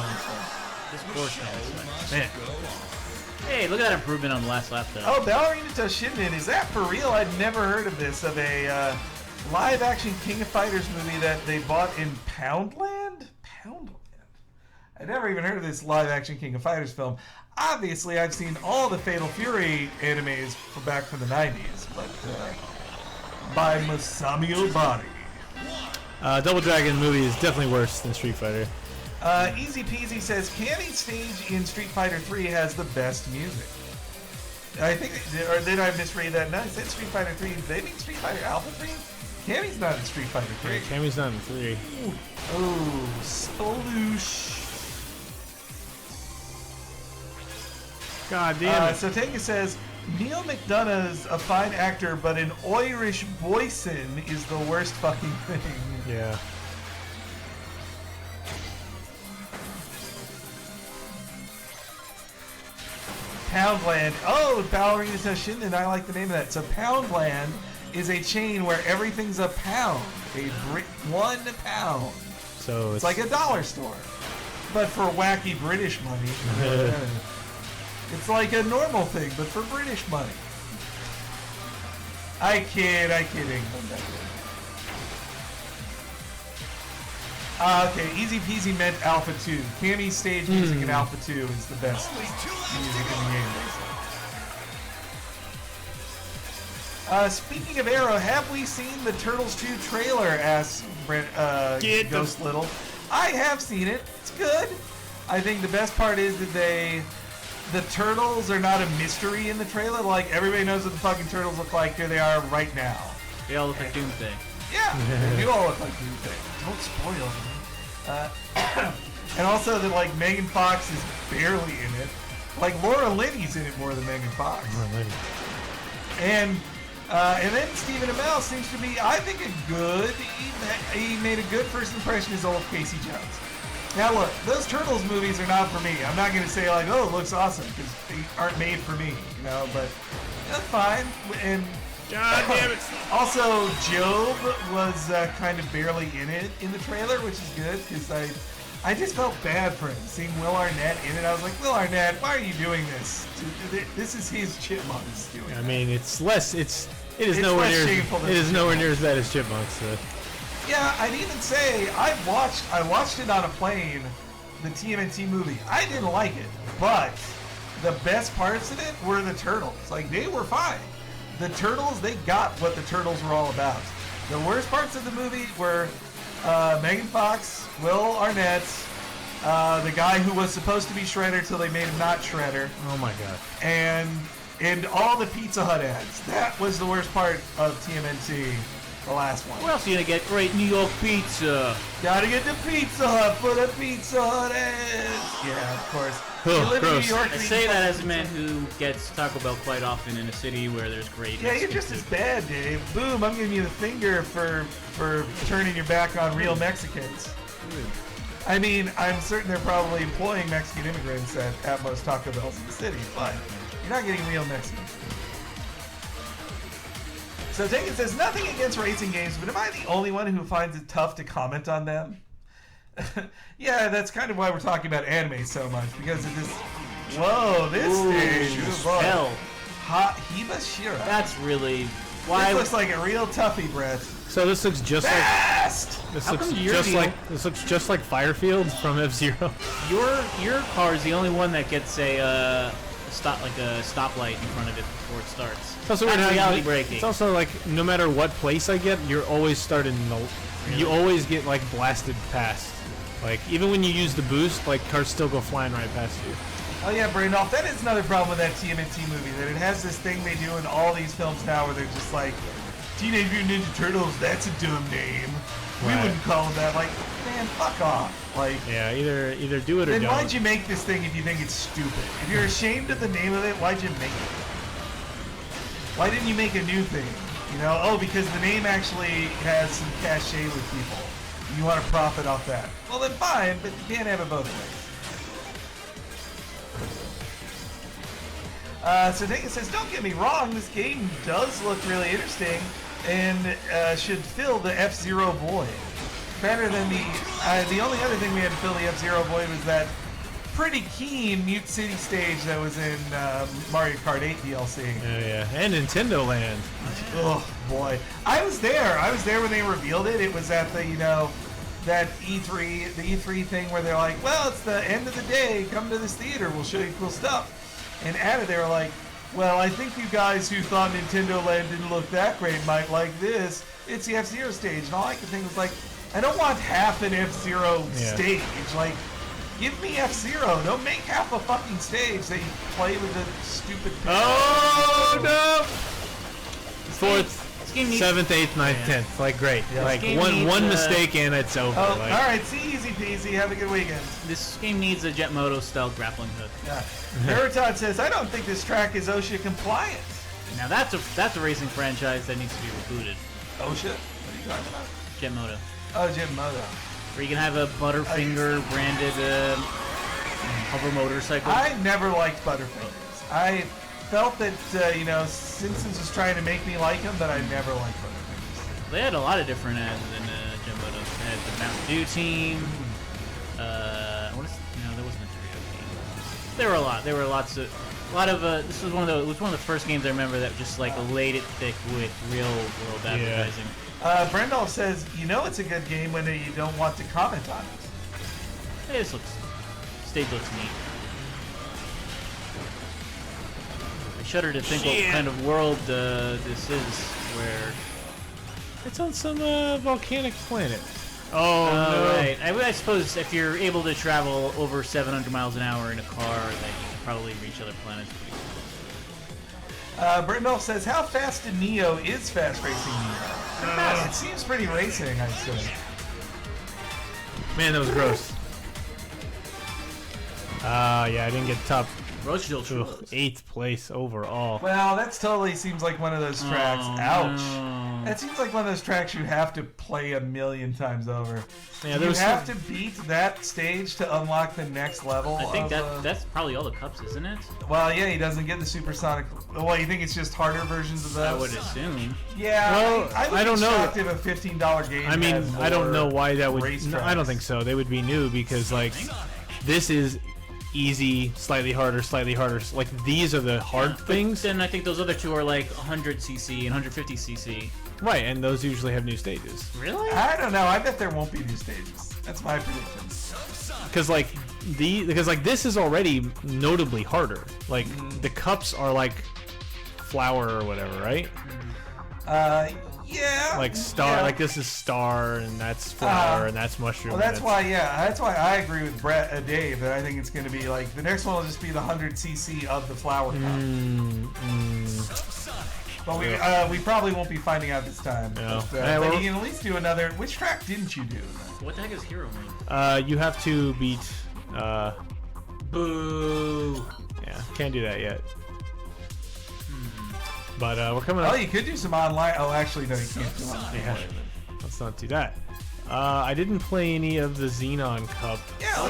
This man. Hey, look at that improvement on the last lap, though. Oh, Ballerina Toshinden, is that for real? I'd never heard of this, of a live-action King of Fighters movie that they bought in Poundland? Poundland? I never even heard of this live-action King of Fighters film. Obviously, I've seen all the Fatal Fury animes from back from the 90s, but by Masami Obari. Double Dragon movie is definitely worse than Street Fighter. Easy Peasy says, Cammy's stage in Street Fighter 3 has the best music. I think, or did I misread that? No, I said Street Fighter 3. Did they mean Street Fighter Alpha 3? Cammy's not in Street Fighter 3. Cammy's not in 3. Oh, sploosh. God damn it. So Tenga says, Neil McDonough's a fine actor, but an Irish boyson is the worst fucking thing. Yeah. Poundland. Oh, Ballerina Toshinden. I like the name of that. So Poundland is a chain where everything's a pound. £1 pound. So It's like a dollar store. But for wacky British money. It's like a normal thing, but for British money. I kid England. Okay, Easy Peasy meant Alpha 2. Cammy's stage music in Alpha 2 is the best music in the game, basically. Speaking of Arrow, have we seen the Turtles 2 trailer? Asks Ghost Little. I have seen it. It's good. I think the best part is that the turtles are not a mystery in the trailer. Like, everybody knows what the fucking turtles look like. Here they are right now. They all look like Doomsday. Yeah, they do all look like Doomsday. Don't spoil them. And also that, like, Megan Fox is barely in it. Like, Laura Linney's in it more than Megan Fox. And then Stephen Amell seems to be, I think, he made a good first impression as old Casey Jones. Now look, those Turtles movies are not for me. I'm not going to say like, oh, it looks awesome, because they aren't made for me, you know, but that's fine. And God damn it. Also, Job was kind of barely in it in the trailer, which is good, because I just felt bad for him. Seeing Will Arnett in it, I was like, Will Arnett, why are you doing this? This is his Chipmunks doing I mean, it is nowhere less near shameful than it is the nowhere near as bad as Chipmunks. So. Yeah, I'd even say I watched it on a plane, the TMNT movie. I didn't like it, but the best parts of it were the turtles. Like, they were fine. The turtles, they got what the turtles were all about. The worst parts of the movie were Megan Fox, Will Arnett, the guy who was supposed to be Shredder till they made him not Shredder, Oh my god. and all the Pizza Hut ads. That was the worst part of TMNT, the last one. Where else are you gonna get great New York pizza? Gotta get the Pizza Hut for the Pizza Hut ads. Yeah, of course. Ugh, You live in gross. New York. I you say eat that fucking as a man pizza. who gets Taco Bell quite often in a city where there's great. Yeah, you're Mexican just as food. bad, Dave. Boom! I'm giving you the finger for turning your back on real Mexicans. I mean, I'm certain they're probably employing Mexican immigrants at most Taco Bells in the city, but you're not getting real Mexican food. So Jenkins says, nothing against racing games, but am I the only one who finds it tough to comment on them? Yeah, that's kind of why we're talking about anime so much, because of this. Whoa, this stage. Good lord. Hell, Hibashira. that's really This why. looks like a real toughie, Brett. So this looks just like Fast! this How looks come you're just the like Firefield from F-Zero. Your car is the only one that gets a stoplight in front of it before it starts. It's also weird That's how reality you- breaking. It's also like no matter what place I get, you're always starting you always get like blasted past. Like even when you use the boost, like cars still go flying right past you. Oh yeah, Brandolph, that is another problem with that TMNT movie, that it has this thing they do in all these films now where they're just like, Teenage Mutant Ninja Turtles, that's a dumb name. We Right. wouldn't call them that. Like, man, fuck off. Like, Yeah, either do it or then don't. why'd you make this thing if you think it's stupid? If you're ashamed of the name of it, why'd you make it? Why didn't you make a new thing? You know, oh, because the name actually has some cachet with people. You want to profit off that. Well, then fine, but you can't have it both ways. So Dingus says, don't get me wrong, this game does look really interesting and should fill the F-Zero void. Better than the only other thing we had to fill the F-Zero void was that pretty keen Mute City stage that was in Mario Kart 8 DLC. Yeah, and Nintendo Land. Oh boy, I was there. I was there when they revealed it. It was at the that E3, the E3 thing where they're like, well, it's the end of the day. Come to this theater. We'll show you cool stuff. And at it, they were like, well, I think you guys who thought Nintendo Land didn't look that great might like this. It's the F-Zero stage, and all I could think was like, I don't want half an F-Zero stage. Like, give me F-Zero. Don't make half a fucking stage that you play with the stupid. Oh no! Fourth, This game needs- 7th, 8th, 9th, 10th. Like great. Yeah. Like This game one needs, mistake and it's over. Oh, like, all right. See, easy peasy. Have a good weekend. This game needs a Jet Moto style grappling hook. Yeah. Veritod says, I don't think this track is OSHA compliant. Now that's a racing franchise that needs to be rebooted. OSHA? What are you talking about? Jet Moto, Oh, Jim Moto. where you can have a Butterfinger branded hover motorcycle. I never liked Butterfingers. I felt that, Simpsons was trying to make me like him, but I never liked Butterfingers. They had a lot of different ads in Jet Moto. They had the Mountain Dew team. There wasn't a Dorito team. There were a lot. There were a lot of. This was one of the first games I remember that just like laid it thick with real world advertising. Brendolf says, it's a good game when you don't want to comment on it. Hey, stage looks neat. I shudder to think what kind of world this is, where. it's on some volcanic planet. Oh, no. right. I suppose if you're able to travel over 700 miles an hour in a car, then you can probably reach other planets. Brendolf says, how fast in Neo is fast racing Neo? It seems pretty racing, I'd say. Man, that was gross. Yeah, I didn't get top Roadkill 8th place overall. Well, that totally seems like one of those tracks. Ouch. No. That seems like one of those tracks you have to play a million times over. Yeah, Do there you was have some- to beat that stage to unlock the next level. I think of, that's probably all the cups, isn't it? Well, yeah, he doesn't get the supersonic. Well, you think it's just harder versions of those? I would assume. Yeah, Well, I would I don't be know. shocked if a $15 game. I mean, had I don't know more why that would. race No, I don't think tracks. so. They would be new because like this is easy, slightly harder, slightly harder. Like these are the hard But things, then I think those other two are like 100cc and 150cc. right? And those usually have new stages Really? I don't know. I bet there won't be new stages. That's my prediction. because like this is already notably harder. Like the cups are like flower or whatever, right? Yeah. Like star, yeah. like this is star and that's flower and that's mushroom. Well, that's and why. Yeah, that's why I agree with Dave that I think it's going to be like the next one will just be the 100cc of the flower cup. But we probably won't be finding out this time. No. But, Yeah, but well- you can at least do another. Which track didn't you do? What the heck is Hero Link? You have to beat. Boo. Yeah, can't do that yet. But we're coming Oh, up. you could do some online. Oh, actually, no, you can't do online. Yeah, let's not do that. I didn't play any of the Xenon Cup. Yeah,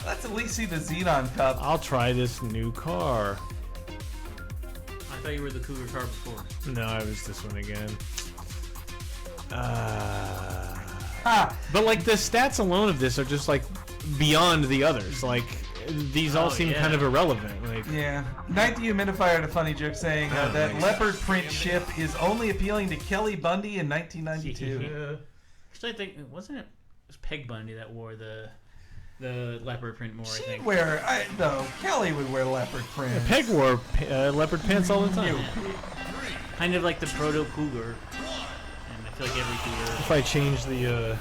let's at least see the Xenon Cup. I'll try this new car. I thought you were the Cougar car before. No, it was this one again. Ha! But like the stats alone of this are just like beyond the others. Like these all Oh, seem yeah. kind of irrelevant. Like Yeah. Night the Humidifier had a funny joke saying that nice. leopard print ship is only appealing to Kelly Bundy in 1992. Actually, I think wasn't it? It was Peg Bundy that wore the leopard print more. I She'd think. wear, no, Kelly would wear leopard print. Peg wore leopard pants all the time. Kind of like the proto Cougar. And I feel like every Cougar. If I change the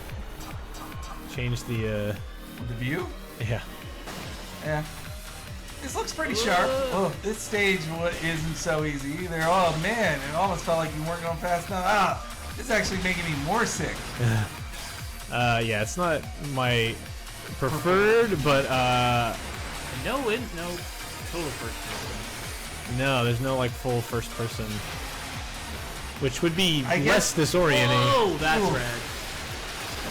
The view? yeah. Yeah. This looks pretty sharp. Oh, this stage isn't so easy either. Oh man, it almost felt like you weren't going fast enough. Ah, this is actually making me more sick. Yeah, it's not my preferred, but No total first person. no, there's no like full first person. which would be I less guess- disorienting. Oh, that's Ooh. rad.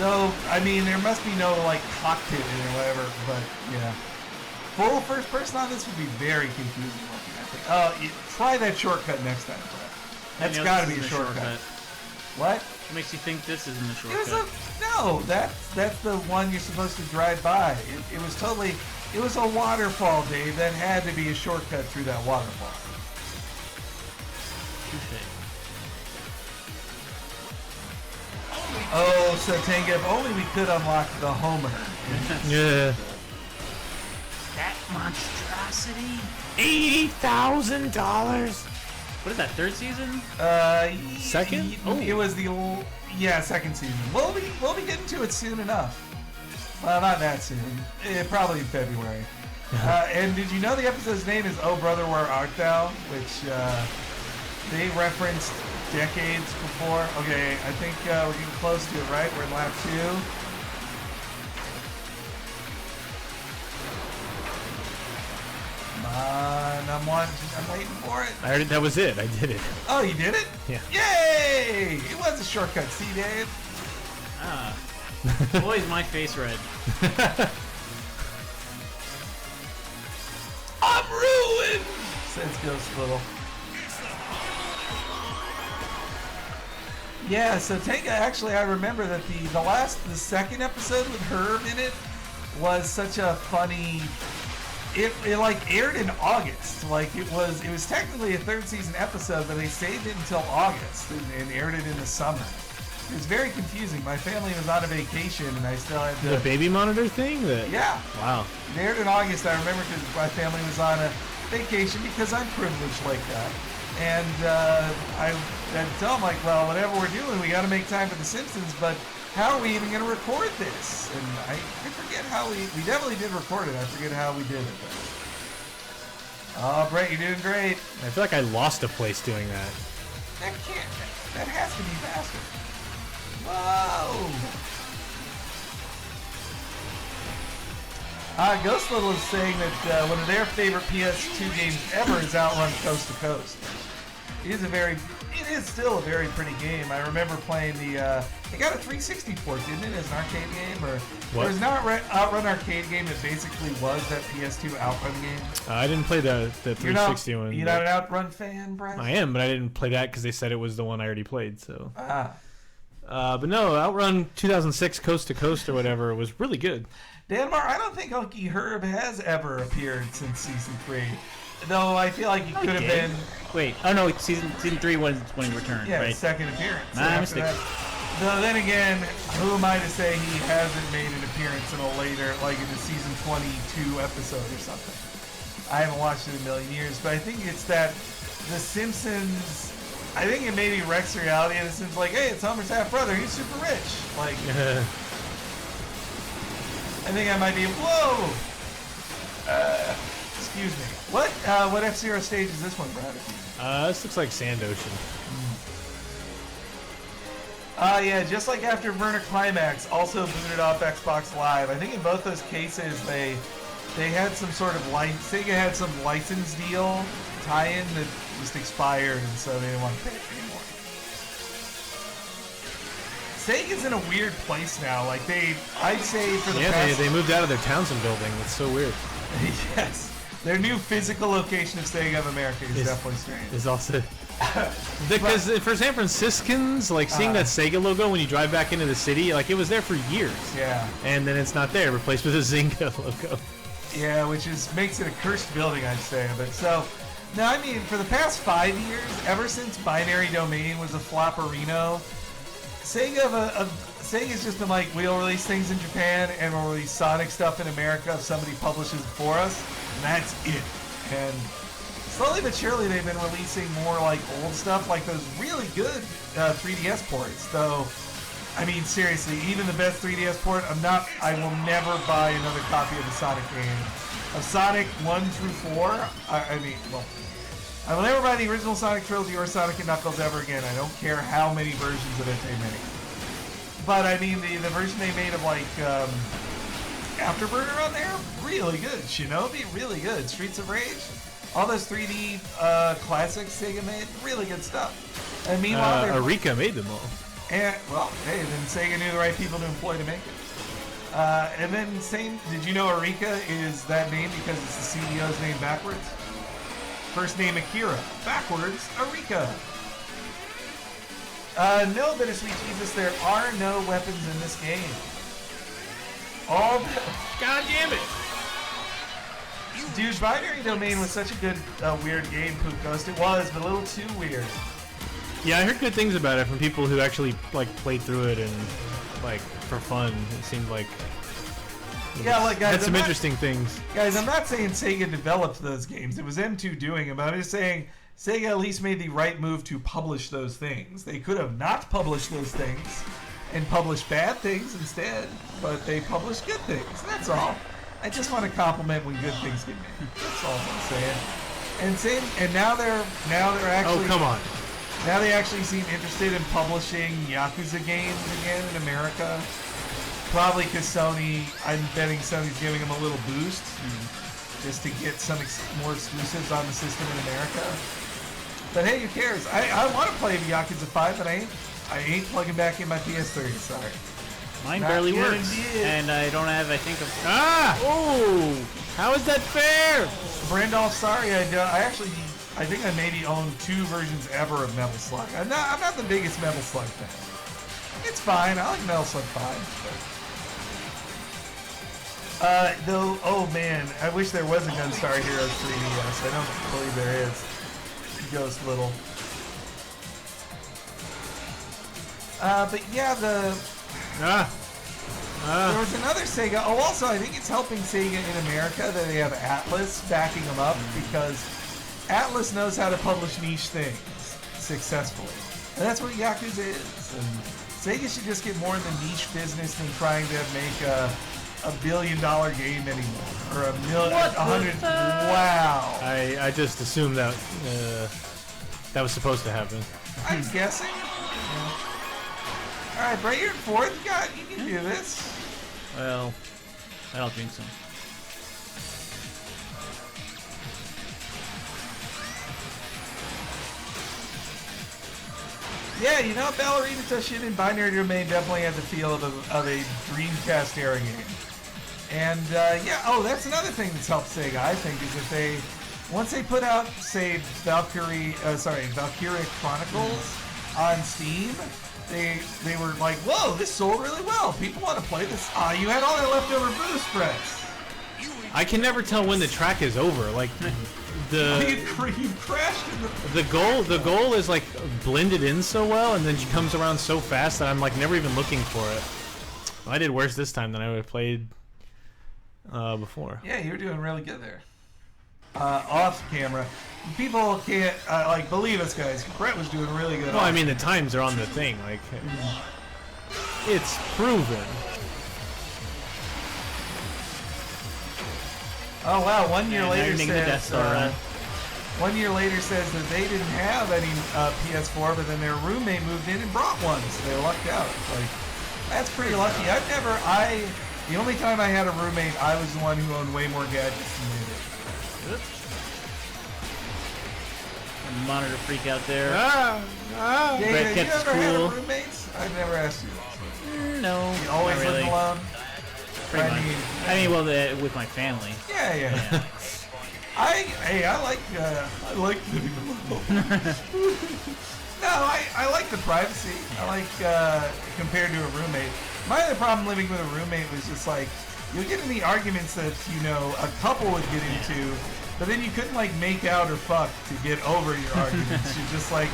No, I mean, there must be no, like, cockpit in it or whatever, but, yeah. Full first person on this would be very confusing looking, I think. Oh, try that shortcut next time, Brett. That's I know got to this be a isn't shortcut. What? What makes you think this isn't a It shortcut? was no, that's the one you're supposed to drive by. It was totally, it was a waterfall, Dave. That had to be a shortcut through that waterfall. Touche. Oh, so Tenga, if only we could unlock the Homer. Yeah. That monstrosity. $80,000. What is that, third season? Second? Oh. It was the second season. We'll be getting to it soon enough. Well, not that soon. Probably in February. And did you know the episode's name is "Oh Brother, Where Art Thou?" which they referenced decades before. Okay, I think we're getting close to it, right? We're in lap 2. Come on, I'm waiting for it. I already, that was it. I did it. Oh, you did it? Yeah. Yay! It was a shortcut. See, Dave? Ah. Boy, is my face red. I'm ruined! Says Ghost Little. Yeah, so Tenga, actually, I remember that the second episode with Herb in it was such a funny. It like aired in August. Like it was technically a third season episode, but they saved it until August and aired it in the summer. It was very confusing. My family was on a vacation, and I still had The to. baby monitor thing? Yeah. Wow. It aired in August, I remember, because my family was on a vacation because I'm privileged like that. And I'd tell them, like, well, whatever we're doing, we got to make time for The Simpsons, but how are we even going to record this? And I forget how we definitely did record it. I forget how we did it. Oh, Brett, you're doing great. I feel like I lost a place doing that. That has to be faster. Whoa! Ghost Little is saying that one of their favorite PS2 games ever is Outrun Coast to Coast. It is still a very pretty game. I remember playing it got a 360 port, didn't it, as an arcade game? Or What? there was not Outrun arcade game that basically was that PS2 Outrun game. I didn't play the 360 one. You're not an Outrun fan, Brett? I am, but I didn't play that because they said it was the one I already played. So, Ah. but no, Outrun 2006 Coast to Coast or whatever was really good. Danmar, I don't think Unky Herb has ever appeared since season 3. Though I feel like he could have been. Wait, oh no, season 3 was when he returned, Yeah, right? second appearance. My After mistake. that- Though then again, who am I to say he hasn't made an appearance in a later, like in the season 22 episode or something? I haven't watched it in a million years, but I think it's that The Simpsons. I think it may be Rex Reality, and The Simpsons like, hey, it's Homer's half brother. He's super rich. Like, I think I might be. Whoa. Excuse me. What F-Zero stage is this one, Brad? This looks like Sand Ocean. Yeah, just like after Burner Climax, also booted off Xbox Live. I think in both those cases they had some sort of Sega had some license deal tie-in that just expired, and so they didn't want to pay it anymore. Sega's in a weird place now. Like I'd say for the Yeah, past they moved out of their Townsend building. That's so weird. yes, their new physical location of Sega of America is definitely strange. Is also because for San Franciscans, like seeing that Sega logo when you drive back into the city, like it was there for years. Yeah. And then it's not there, replaced with a Zynga logo. Yeah, which makes it a cursed building, I'd say. But so, no, I mean, for the past 5 years, ever since Binary Domain was a flopperino, Sega's just been like, we'll release things in Japan and we'll release Sonic stuff in America if somebody publishes it for us, and that's it. And slowly but surely, they've been releasing more like old stuff, like those really good 3DS ports. Though, I mean, seriously, even the best 3DS port, I will never buy another copy of the Sonic game. Of Sonic 1 through 4, I will never buy the original Sonic trilogy or Sonic and Knuckles ever again. I don't care how many versions of it they make. But I mean, the version they made of like Afterburner on there, really good. Shinobi, really good. Streets of Rage, All those 3D classics Sega made, really good stuff. And meanwhile, Arika made them all. and well, hey, then Sega knew the right people to employ to make it. And then same, did you know Arika is that name because it's the CEO's name backwards? First name Akira, backwards Arika. No, Bittersweet Jesus, there are no weapons in this game. All God damn it! Dude, Binary Domain was such a good, weird game, Poop Ghost. It was, but a little too weird. Yeah, I heard good things about it from people who actually like played through it and like for fun. It seemed like Yeah, like guys, had some I'm not- interesting things. Guys, I'm not saying Sega developed those games. It was M2 doing them. But I'm just saying Sega at least made the right move to publish those things. They could have not published those things and published bad things instead, but they published good things. That's all. I just want to compliment when good things get made. That's all I'm saying. And now they're actually. Oh come on! Now they actually seem interested in publishing Yakuza games again in America. Probably because Sony, I'm betting Sony's giving them a little boost just to get some more exclusives on the system in America. But hey, who cares? I want to play Yakuza 5, but I ain't plugging back in my PS3. Sorry. Mine Not barely good works, indeed. and I don't have. I think of. Ah! Oh! How is that fair? Brandolph, sorry, I think I maybe own 2 versions ever of Metal Slug. I'm not the biggest Metal Slug fan. It's fine. I like Metal Slug 5. Though, oh man, I wish there was a Gunstar Heroes 3DS. I don't believe there is. Ghost Little. But yeah, there was another Sega. Oh, also, I think it's helping Sega in America that they have Atlas backing them up because Atlas knows how to publish niche things successfully. And that's what Yakuza is. And Sega should just get more in the niche business than trying to make a $1 billion game anymore. Or a million, 100. Wow. I just assumed that that was supposed to happen. I'm guessing. All right, Brett, you're in 4th. You can do this. Well, I don't think so. Yeah, you know, Ballerina Toshin and Binary Domain definitely had the feel of a Dreamcast era game. And yeah, oh, that's another thing that's helped Sega, I think, is that once they put out, say, Valkyria Chronicles on Steam, they were like, whoa, this sold really well. People want to play this. Ah, you had all that leftover boost, Brett. I can never tell when the track is over. Like You crashed in the goal is like blended in so well, and then she comes around so fast that I'm like never even looking for it. Well, I did worse this time than I would have played before. Yeah, you were doing really good there. Off camera. People can't, like, believe us, guys. Brett was doing really good. Well, I mean, the times are on the thing. Like, it's proven. Oh, wow. 1 year And later ironing the Death says, Star run. 1 year later says that they didn't have any PS4, but then their roommate moved in and brought one, so they lucked out. Like, that's pretty lucky. The only time I had a roommate, I was the one who owned way more gadgets than they did. Monitor freak out there. Yeah, Brett you kept his ever had cool. roommates? I've never asked you. No, You always not really. lived alone? Pretty much. I mean, well, with my family. Yeah. I like living alone. No, I like the privacy. I like compared to a roommate. My other problem living with a roommate was just like you'll get in the arguments that a couple would get into, but then you couldn't like make out or fuck to get over your arguments. You're just like,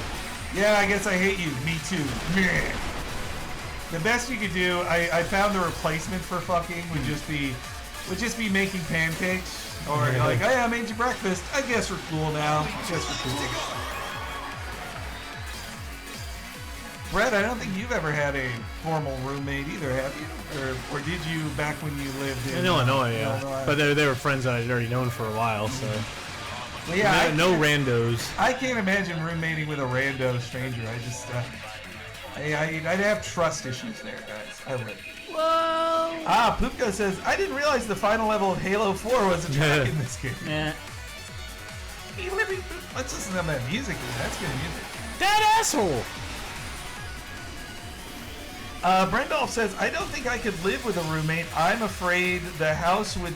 yeah, I guess I hate you. Me too. The best you could do, I found the replacement for fucking would just be making pancakes. Or like, hey, I made you breakfast. I guess we're cool now. I guess we're cool. Brett, I don't think you've ever had a formal roommate either, have you? Or did you back when you lived in Illinois, yeah. Illinois? But they were friends that I'd already known for a while, so. Well, yeah, No randos. I can't imagine roommating with a rando stranger. I just, I'd have trust issues there, guys. I would. Whoa! Poopko says, I didn't realize the final level of Halo 4 was a track in this game. Yeah. Let's listen to that music. That's good music. That asshole. Brendolf says, I don't think I could live with a roommate. I'm afraid the house would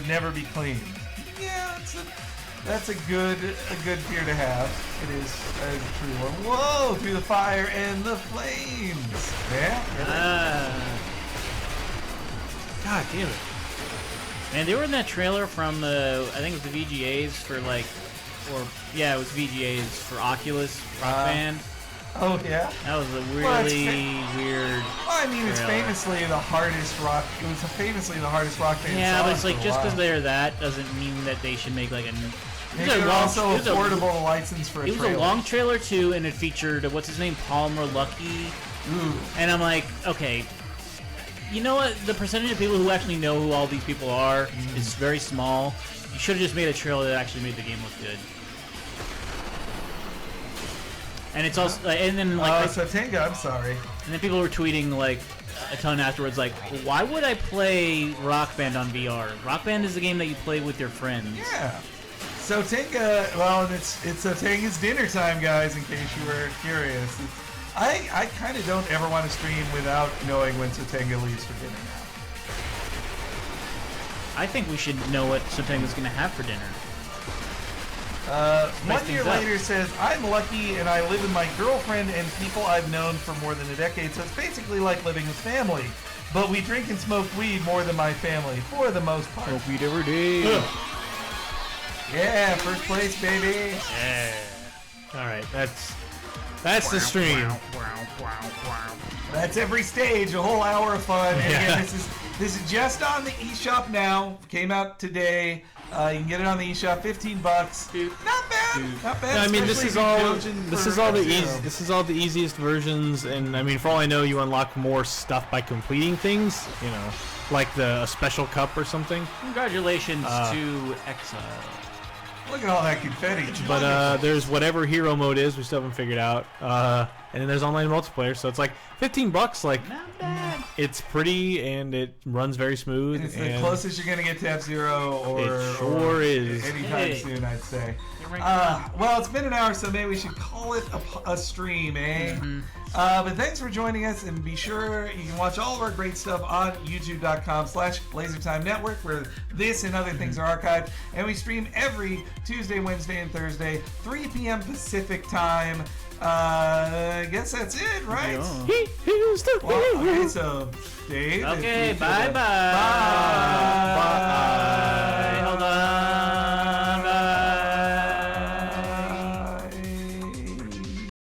never be clean. Yeah, that's a good fear to have. It is a true one. Whoa, through the fire and the flames. Yeah. God damn it. Man, they were in that trailer from I think it was the VGAs for it was VGAs for Oculus Rock Band. Oh yeah. That was a really weird. Well, I mean, it's trailer. famously the hardest rock. It was famously the hardest rock band. Yeah, song but it's like for a just because while. they're that doesn't mean that they should make like a. Maybe they're also affordable to license for a It was trailer. a long trailer too, and it featured what's his name, Palmer Luckey. Ooh. And I'm like, okay, you know what? The percentage of people who actually know who all these people are is very small. You should have just made a trailer that actually made the game look good. And it's also, and then like, So Tenga, I'm sorry. and then people were tweeting like a ton afterwards, like, why would I play Rock Band on VR? Rock Band is the game that you play with your friends. Yeah. So Tenga, well, it's Tenga's dinner time, guys. In case you were curious, I kind of don't ever want to stream without knowing when Sotenga leaves for dinner now. I think we should know what Sotenga's gonna have for dinner. 1 year things up. later says, I'm lucky and I live with my girlfriend and people I've known for more than a decade, so it's basically like living with family. But we drink and smoke weed more than my family, for the most part. Smoke weed every day. Yeah, first place, baby. Yeah. All right, that's the stream. That's every stage, a whole hour of fun. And Yeah. again, this is just on the eShop now. Came out today. You can get it on the eShop, $15. Not bad. Not bad. No, I mean, this especially is if you're all dodging this for is all the F-Zero. easy this is all the easiest versions, and I mean, for all I know, you unlock more stuff by completing things. You know, like a special cup or something. Congratulations to Exile. Look at all that confetti. But there's whatever hero mode is, we still haven't figured out. And then there's online multiplayer, so it's like $15. Like, Not bad. it's pretty and it runs very smooth. It's the and closest you're gonna get to F-Zero or It sure is. anytime Hey. soon, I'd say. You're right. Well, it's been an hour, so maybe we should call it a stream, eh? Mm-hmm. But thanks for joining us, and be sure you can watch all of our great stuff on youtube.com/LaserTime Network, where this and other things are archived. And we stream every Tuesday, Wednesday, and Thursday, 3 p.m. Pacific time. I guess that's it, right? Yeah. Here's the Well, okay, so Dave. Okay, if you- bye-bye. Bye.